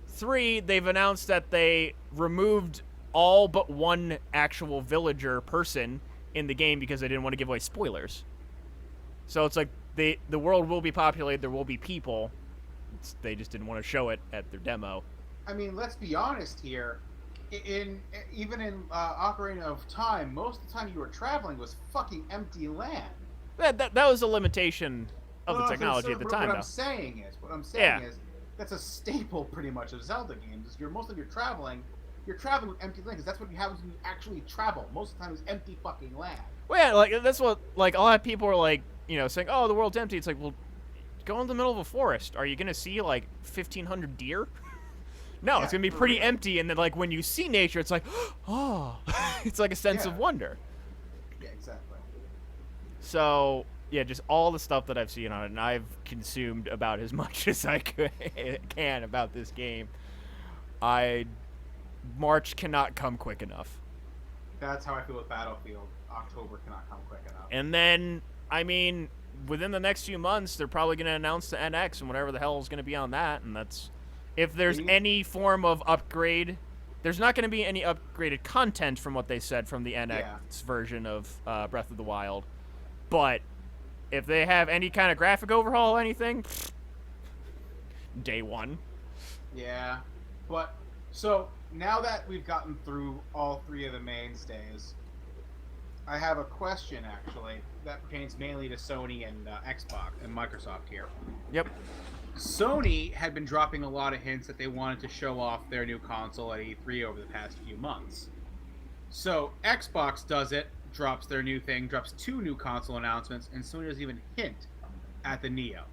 Three, they've announced that they removed all but one actual villager person in the game because they didn't want to give away spoilers. So it's like, the world will be populated, there will be people. They just didn't want to show it at their demo. I mean, let's be honest here. Even in Ocarina of Time, most of the time you were traveling was fucking empty land. That was a limitation of the technology at the time, What though. what I'm saying is, that's a staple pretty much of Zelda games. Is most of your traveling, you're traveling with empty land because that's what you have when you actually travel. Most of the time, it's empty fucking land. Well, yeah, like that's what like a lot of people are like, you know, saying, "Oh, the world's empty." It's like, well, go in the middle of a forest. Are you gonna see like 1,500 deer? No, Yeah, it's gonna be for pretty real. empty. And then like when you see nature, it's like, oh, it's like a sense of wonder. Yeah, exactly. So yeah, just all the stuff that I've seen on it, and I've consumed about as much as I can about this game. March cannot come quick enough. That's how I feel with Battlefield. October cannot come quick enough. And then, I mean, within the next few months, they're probably going to announce the NX and whatever the hell is going to be on that. And that's, if there's any form of upgrade, there's not going to be any upgraded content from what they said from the NX version of Breath of the Wild. But if they have any kind of graphic overhaul or anything, day one. Yeah, but so now that we've gotten through all three of the mainstays, I have a question actually that pertains mainly to Sony and Xbox and Microsoft here. Yep. Sony had been dropping a lot of hints that they wanted to show off their new console at E3 over the past few months. So Xbox does it, drops their new thing, drops 2 new console announcements, and Sony doesn't even hint at the Neo.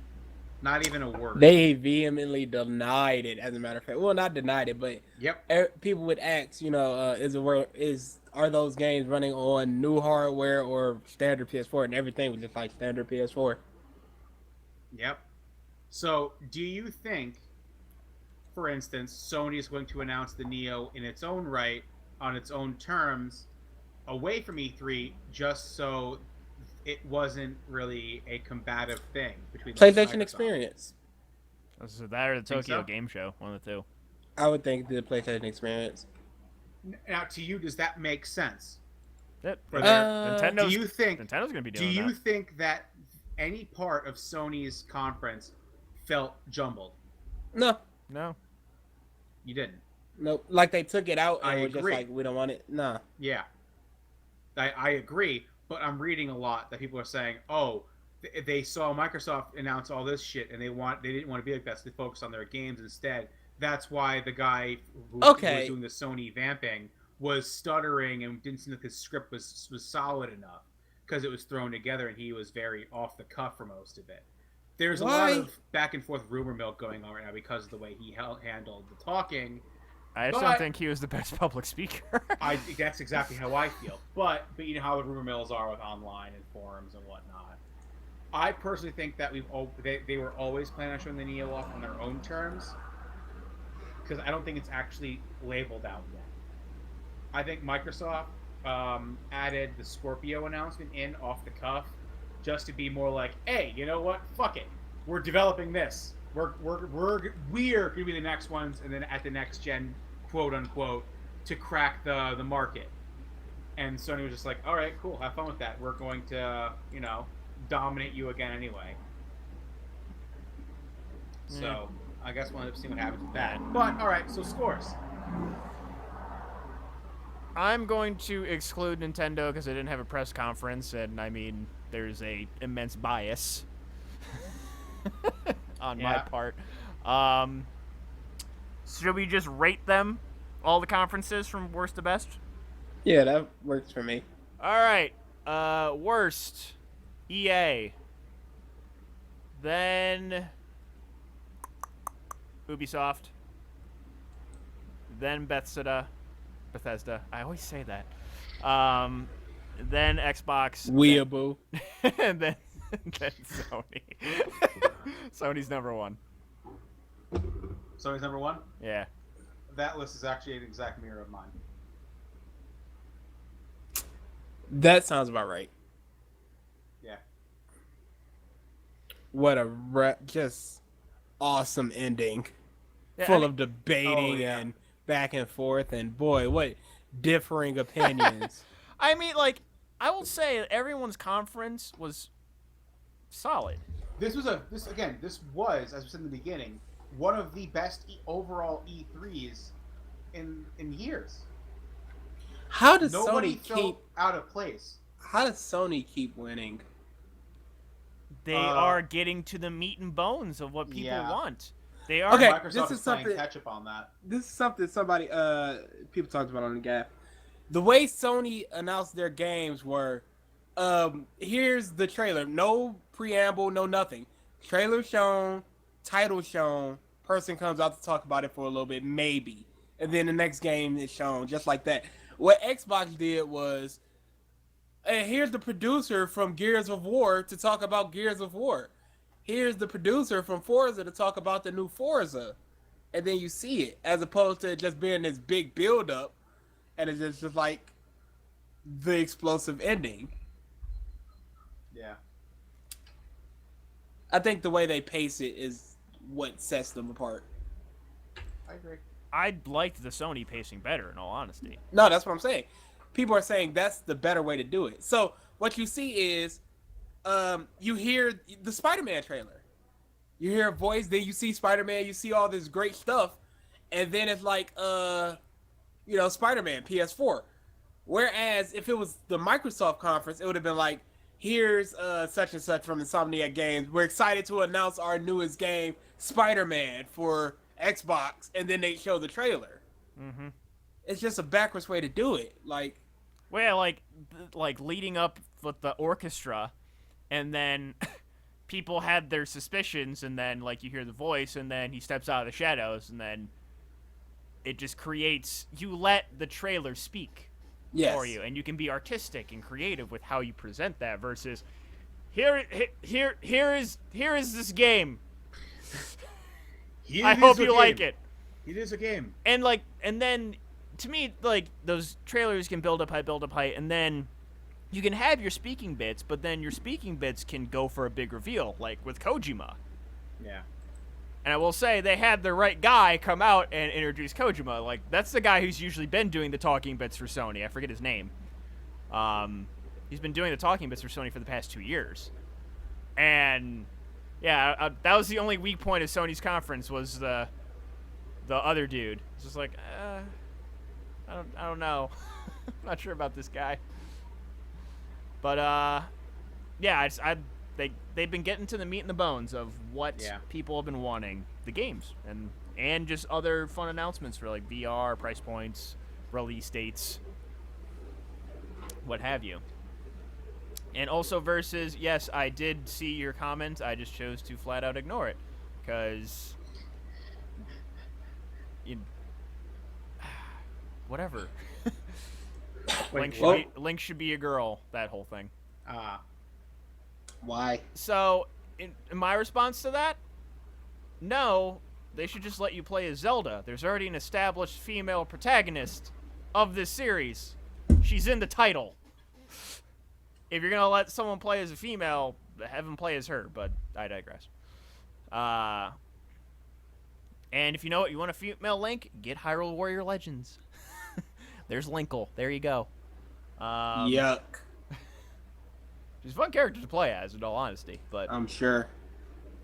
Not even a word. They vehemently denied it. As a matter of fact, well, not denied it, but Yep. people would ask, are those games running on new hardware or standard PS4, and everything was just like standard PS4. Yep. So, do you think, for instance, Sony is going to announce the Neo in its own right, on its own terms, away from E3, just so it wasn't really a combative thing between PlayStation Microsoft? Experience. So that or the Think Tokyo so? Game Show, one of the two. I would think the PlayStation Experience. Now, to you, does that make sense? Yep. For Nintendo's, Do you think? Nintendo's gonna be Do doing you that. think that any part of Sony's conference felt jumbled? No, No. You didn't. no, like they took it out and I were just agree. like, we don't want it. Nah. Yeah, I agree, but I'm reading a lot that people are saying, oh, they saw Microsoft announce all this shit and they didn't want to be like that, so they focused on their games instead. That's why the guy who was doing the Sony vamping was stuttering and didn't seem like his script was solid enough because it was thrown together and he was very off the cuff for most of it. There's a lot of back and forth rumor milk going on right now because of the way he handled the talking. I just don't think he was the best public speaker. I think that's exactly how I feel. But you know how the rumor mills are with online and forums and whatnot. I personally think that they were always planning on showing the Neo off on their own terms, because I don't think it's actually labeled out yet. I think Microsoft added the Scorpio announcement in off the cuff, just to be more like, hey, you know what? Fuck it, we're developing this. We're gonna be the next ones, and then at the next gen, quote unquote, to crack the market. And Sony was just like, all right, cool, have fun with that. We're going to, dominate you again anyway. So I guess we'll end up seeing what happens with that. But all right, so scores. I'm going to exclude Nintendo because they didn't have a press conference, and I mean, there's a immense bias on my part. Should we just rate them, all the conferences from worst to best? Yeah, that works for me. All right. Worst, EA. Then Ubisoft. Then Bethesda. I always say that. Then Xbox. Weeaboo. And then Sony. Sony's number one. Sony's number one? Yeah. That list is actually an exact mirror of mine. That sounds about right. Yeah. What a just awesome ending. Yeah, Full of debating yeah. and back and forth, and boy, what differing opinions. I mean, like, I will say everyone's conference was solid. This was, as we said in the beginning, one of the best overall E3s in years. How does Nobody Sony felt keep? out of place. How does Sony keep winning? They are getting to the meat and bones of what people Yeah. want. They are. Okay, Microsoft this is is playing something- catch up on that. This is something somebody people talked about on the Gap. The way Sony announced their games were, here's the trailer, no preamble, no nothing. Trailer shown, title shown, person comes out to talk about it for a little bit, maybe, and then the next game is shown, just like that. What Xbox did was, here's the producer from Gears of War to talk about Gears of War. Here's the producer from Forza to talk about the new Forza. And then you see it, as opposed to it just being this big build-up, and it's just like the explosive ending. Yeah. I think the way they pace it is what sets them apart. I agree. I liked the Sony pacing better, in all honesty. No, that's what I'm saying. People are saying that's the better way to do it. So what you see is, you hear the Spider-Man trailer. You hear a voice, then you see Spider-Man, you see all this great stuff, and then it's like, Spider-Man, PS4. Whereas if it was the Microsoft conference, it would have been like, here's such and such from Insomniac Games. We're excited to announce our newest game, Spider-Man, for Xbox, and then they show the trailer. Mm-hmm. It's just a backwards way to do it. Like, Well, like leading up with the orchestra, and then people had their suspicions, and then like you hear the voice, and then he steps out of the shadows, and then it just creates. You let the trailer speak for you, and you can be artistic and creative with how you present that. Versus, here is this game. I hope you like it. It is a game. And then to me, like, those trailers can build up height, and then you can have your speaking bits, but then your speaking bits can go for a big reveal, like with Kojima. Yeah. And I will say, they had the right guy come out and introduce Kojima. Like, that's the guy who's usually been doing the talking bits for Sony. I forget his name. He's been doing the talking bits for Sony for the past 2 years. And, yeah, that was the only weak point of Sony's conference, was the other dude. It's just like, I don't know. I'm not sure about this guy. But, yeah, they've been getting to the meat and the bones of what people have been wanting. The games. And just other fun announcements for, like, VR, price points, release dates, what have you. And also versus, yes, I did see your comment. I just chose to flat out ignore it. Because... whatever. Link should be a girl, that whole thing. Why? So, in my response to that, no, they should just let you play as Zelda. There's already an established female protagonist of this series. She's in the title. If you're going to let someone play as a female, have them play as her, but I digress. And if you know what, you want a female Link, get Hyrule Warrior Legends. There's Linkle. There you go. Yuck. She's a fun character to play as, in all honesty. But I'm sure.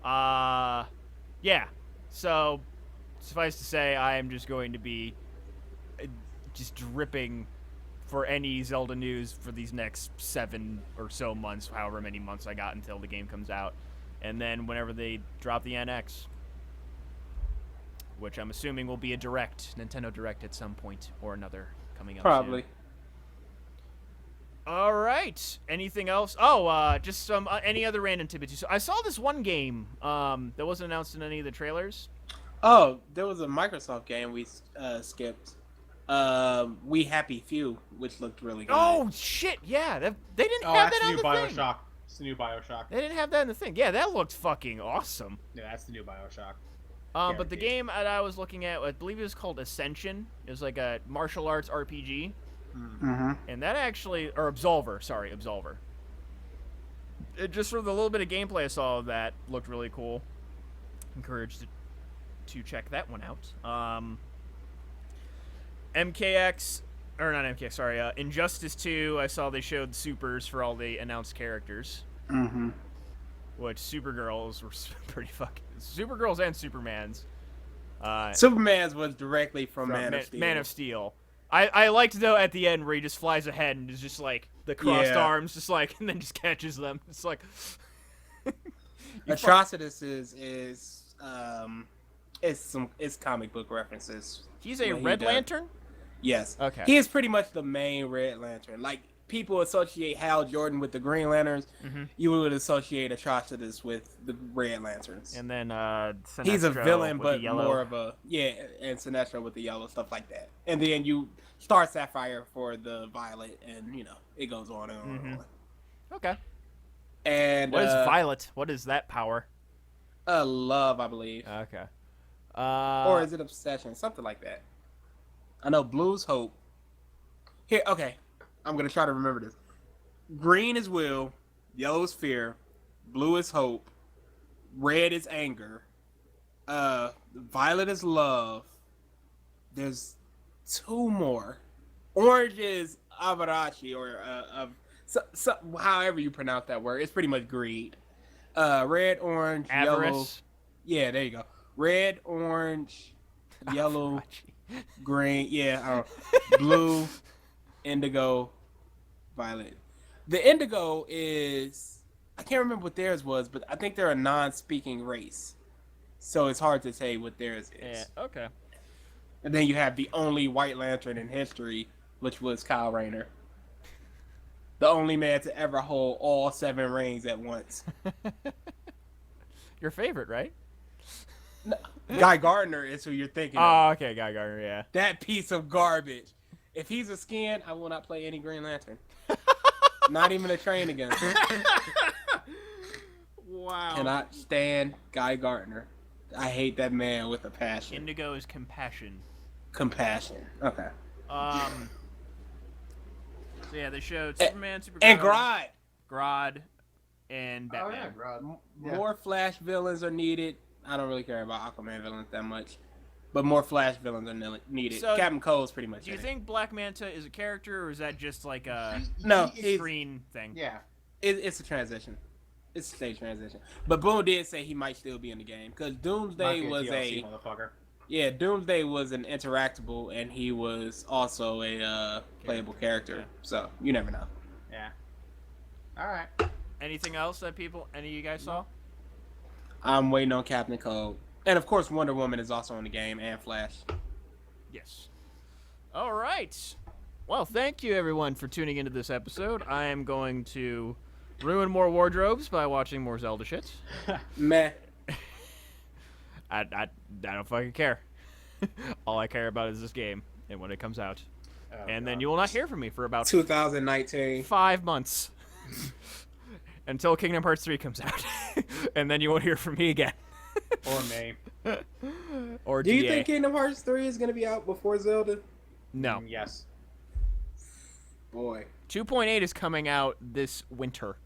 Yeah. So, suffice to say, I am just going to be just dripping for any Zelda news for these next 7 or so months, however many months I got until the game comes out. And then whenever they drop the NX, which I'm assuming will be a Nintendo Direct at some point or another coming up Probably. soon. All right. Anything else? Oh, just some any other random tidbits. I saw this one game that wasn't announced in any of the trailers. Oh, there was a Microsoft game we skipped. We Happy Few, which looked really good. Oh shit! Yeah, they didn't have that on the BioShock. thing. It's the new BioShock. They didn't have that in the thing. Yeah, that looked fucking awesome. Yeah, that's the new BioShock. But the game that I was looking at, I believe it was called Ascension. It was like a martial arts RPG. Mm-hmm. And that actually, or Absolver, sorry, Absolver. Just from the little bit of gameplay I saw of that, looked really cool. Encouraged to check that one out. Injustice 2, I saw they showed supers for all the announced characters. Mm-hmm. Which Supergirls were pretty fucking... Supergirls and Supermans. Superman's was directly from Man of Steel. Man of Steel. I liked, though, at the end where he just flies ahead and is just, like, the crossed arms, just, like, and then just catches them. It's like... Atrocitus is comic book references. He's a Red Lantern? Yes. Okay. He is pretty much the main Red Lantern. Like, people associate Hal Jordan with the Green Lanterns. Mm-hmm. You would associate Atrocitus with the Red Lanterns. And then he's a villain, but yellow. more of a and Sinestro with the yellow, stuff like that. And then you start Sapphire for the violet, and it goes on and on and on. Okay. And what is violet? What is that power? Love, I believe. Okay. Or is it obsession? Something like that. I know blue's hope. Here, okay. I'm going to try to remember this. Green is will, yellow is fear, blue is hope, red is anger, violet is love. There's 2 more. Orange is avarachi, or however you pronounce that word. It's pretty much greed. Red, orange, avarice. Yellow. Yeah, there you go. Red, orange, yellow, green. Yeah, blue, indigo, violet. The indigo is, I can't remember what theirs was, but I think they're a non-speaking race. So it's hard to say what theirs is. Yeah, okay. And then you have the only White Lantern in history, which was Kyle Rayner. The only man to ever hold all 7 rings at once. Your favorite, right? Guy Gardner is who you're thinking of. Oh, okay, Guy Gardner, yeah. That piece of garbage. If he's a skin, I will not play any Green Lantern. Not even a train against him. Wow. Cannot stand Guy Gardner. I hate that man with a passion. Indigo is compassion. Compassion. Okay. So yeah, they showed Superman, Supergirl, And Grodd. Grodd, and Oh yeah, Batman. Rod. Yeah. More Flash villains are needed. I don't really care about Aquaman villains that much. But more Flash villains are needed. So, Captain Cold's pretty much Do you it. think Black Manta is a character, or is that just like a No, He- he's- screen thing? Yeah. It's a transition. It's a stage transition. But Boone did say he might still be in the game. Because Doomsday Not was DLC, motherfucker. Yeah, Doomsday was an interactable, and he was also a playable character. Yeah. So you never know. Yeah. All right. Anything else that any of you guys saw? I'm waiting on Captain Cold, and of course Wonder Woman is also in the game, and Flash. Yes. All right. Well, thank you everyone for tuning into this episode. I am going to ruin more wardrobes by watching more Zelda shit. Meh. I don't fucking care. All I care about is this game and when it comes out. Oh, And then God. you will not hear from me for about 2019. 5 months. Until Kingdom Hearts 3 comes out. And then you won't hear from me again. Or me. Or Do you DA. think Kingdom Hearts 3 is gonna be out before Zelda? No. Yes. Boy. 2.8 is coming out this winter.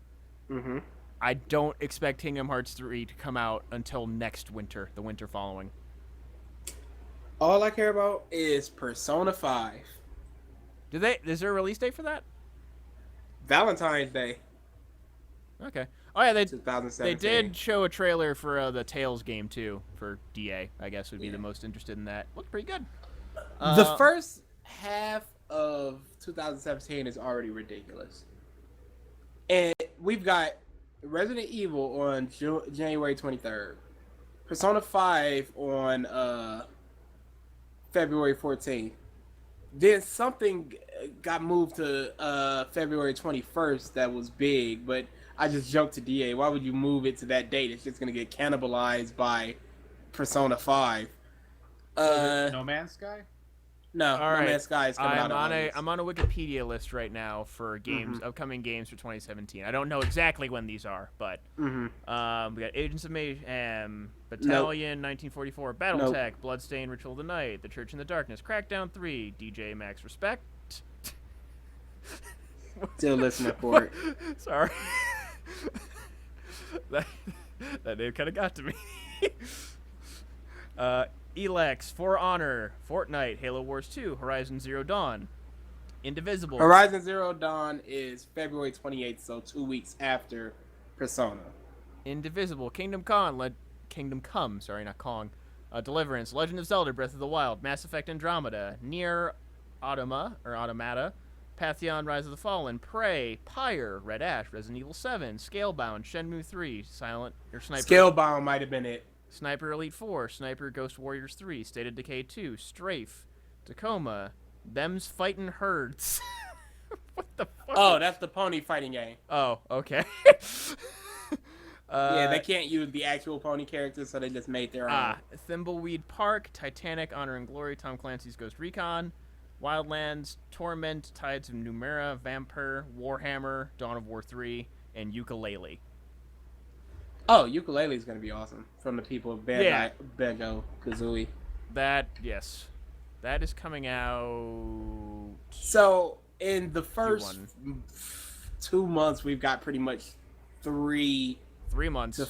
Mm-hmm. I don't expect Kingdom Hearts 3 to come out until next winter, the winter following. All I care about is Persona 5. Is there a release date for that? Valentine's Day, Okay. Oh yeah, they 2017. did show a trailer for the Tales game too for DA. I guess would be the most interested in that. Looked pretty good. The first half of 2017 is already ridiculous. And we've got Resident Evil on January 23rd. Persona 5 on February 14th. Then something got moved to February 21st that was big, but I just jumped to DA. Why would you move it to that date? It's just going to get cannibalized by Persona 5. No Man's Sky? No, All No right. Man's Sky is coming out in August. I'm on a Wikipedia list right now for games, upcoming games for 2017. I don't know exactly when these are, but Mm-hmm. we got Agents of Mayhem, Battalion, 1944, BattleTech, Bloodstain, Ritual of the Night, The Church in the Darkness, Crackdown 3, DJ Max Respect. Still listening for it. Sorry. that name kind of got to me. Elex, For Honor, Fortnite, Halo Wars 2, Horizon Zero Dawn, Indivisible. Horizon Zero Dawn is February 28th, so 2 weeks after Persona. Indivisible, Kingdom Come, sorry, not Kong. Deliverance, Legend of Zelda, Breath of the Wild, Mass Effect Andromeda, Nier Automata, Pantheon, Rise of the Fallen, Prey, Pyre, Red Ash, Resident Evil 7, Scalebound, Shenmue 3, Sniper, Scalebound might have been it. Sniper Elite 4, Sniper Ghost Warriors 3, State of Decay 2, Strafe, Tacoma, Them's Fightin' Herds. What the fuck? Oh, that's the pony fighting game. Oh, okay. Yeah, they can't use the actual pony characters, so they just made their own. Thimbleweed Park, Titanic, Honor and Glory, Tom Clancy's Ghost Recon, Wildlands, Torment, Tides of Numera, Vampire, Warhammer, Dawn of War 3, and Yooka-Laylee. Oh, Ukulele is going to be awesome. From the people of Yeah. Banjo Kazooie. Yes. That is coming out... So, in the first Q1. 2 months, we've got pretty much 3... 3 months.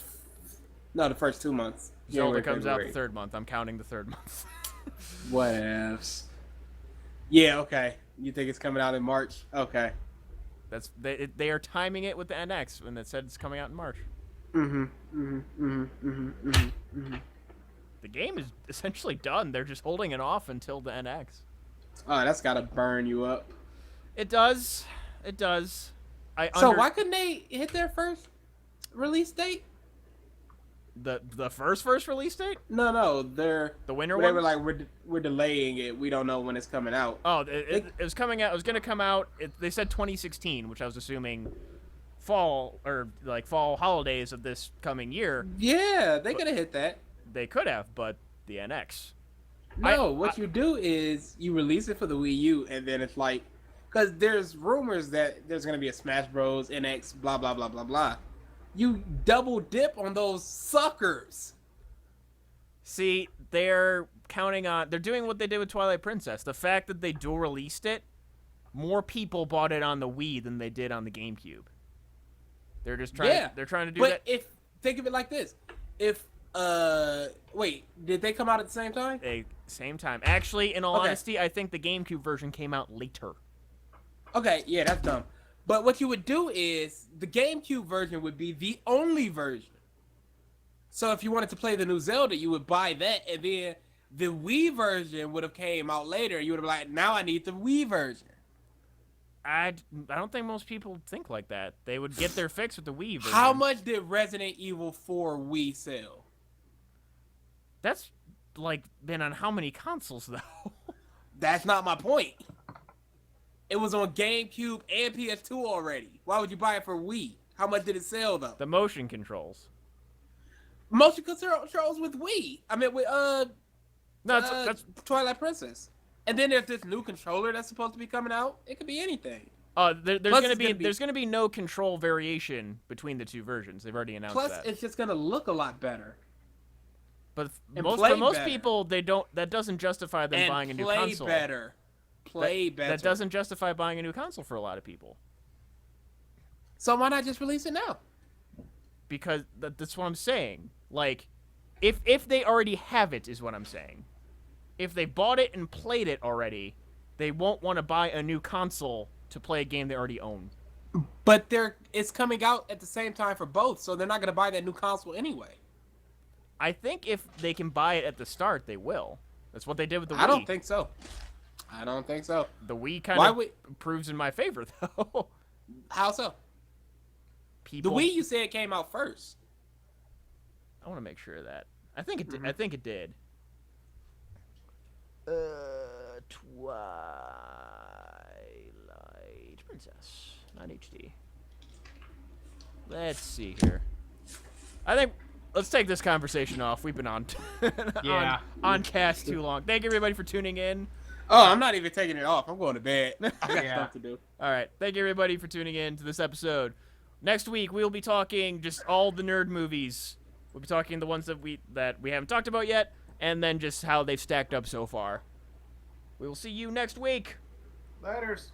No, the first 2 months. Zelda January, comes out the February. third month. I'm counting the third month. Whatevs. Yeah, okay. You think it's coming out in March? Okay. They are timing it with the NX when it said it's coming out in March. The game is essentially done. They're just holding it off until the NX. Oh, that's gotta burn you up. It does. It does. So why couldn't they hit their first release date? The first release date? No, they're The winter they one? were like we're delaying it. We don't know when it's coming out. Oh, it was coming out. It was going to come out. They said 2016, which I was assuming fall or like fall holidays of this coming year. Yeah, they could have hit that. They could have, but the NX. No, what you do is you release it for the Wii U, and then it's like, because there's rumors that there's gonna be a Smash Bros. NX, blah blah blah blah blah. You double dip on those suckers. See, they're counting on. They're doing what they did with Twilight Princess. The fact that they dual released it, more people bought it on the Wii than they did on the GameCube. They're just trying. Yeah, they're trying to do but that. if think of it like this, if wait, did they come out at the same time? Same time. Actually, in all Okay. honesty, I think the GameCube version came out later. Okay, yeah, that's dumb. But what you would do is the GameCube version would be the only version. So if you wanted to play the new Zelda, you would buy that, and then the Wii version would have came out later. You would have been like, now I need the Wii version. I don't think most people think like that. They would get their fix with the Wii version. How much did Resident Evil 4 Wii sell? That's like been on how many consoles though? That's not my point. It was on GameCube and PS2 already. Why would you buy it for Wii? How much did it sell though? The motion controls. Motion controls with Wii. I mean with No, that's Twilight Princess. And then there's this new controller that's supposed to be coming out. It could be anything. there's Plus gonna it's be gonna be- there's gonna be no control variation between the two versions. They've already announced Plus, that. it's just gonna look a lot better. But and most play for most better. people, they don't. That doesn't justify them And buying a new play console. better. Play that, better. That doesn't justify buying a new console for a lot of people So why not just release it now? because that's what I'm saying. Like, if they already have it, is what I'm saying. If they bought it and played it already, they won't want to buy a new console to play a game they already own. But it's coming out at the same time for both, so they're not gonna buy that new console anyway. I think if they can buy it at the start, they will. That's what they did with the Wii. I don't think so. I don't think so. The Wii kind Why of would- proves in my favor, though. How so? People, The Wii you said came out first. I want to make sure of that. I think it did. Mm-hmm. I think it did. Twilight Princess, not HD. Let's see here. I think let's take this conversation off. We've been on Yeah. on cast too long. Thank you everybody for tuning in. Oh, I'm not even taking it off. I'm going to bed. I got Yeah. stuff to do. All right. Thank you everybody for tuning in to this episode. Next week we'll be talking just all the nerd movies. We'll be talking the ones that we haven't talked about yet, and then just how they've stacked up so far. We will see you next week. Letters.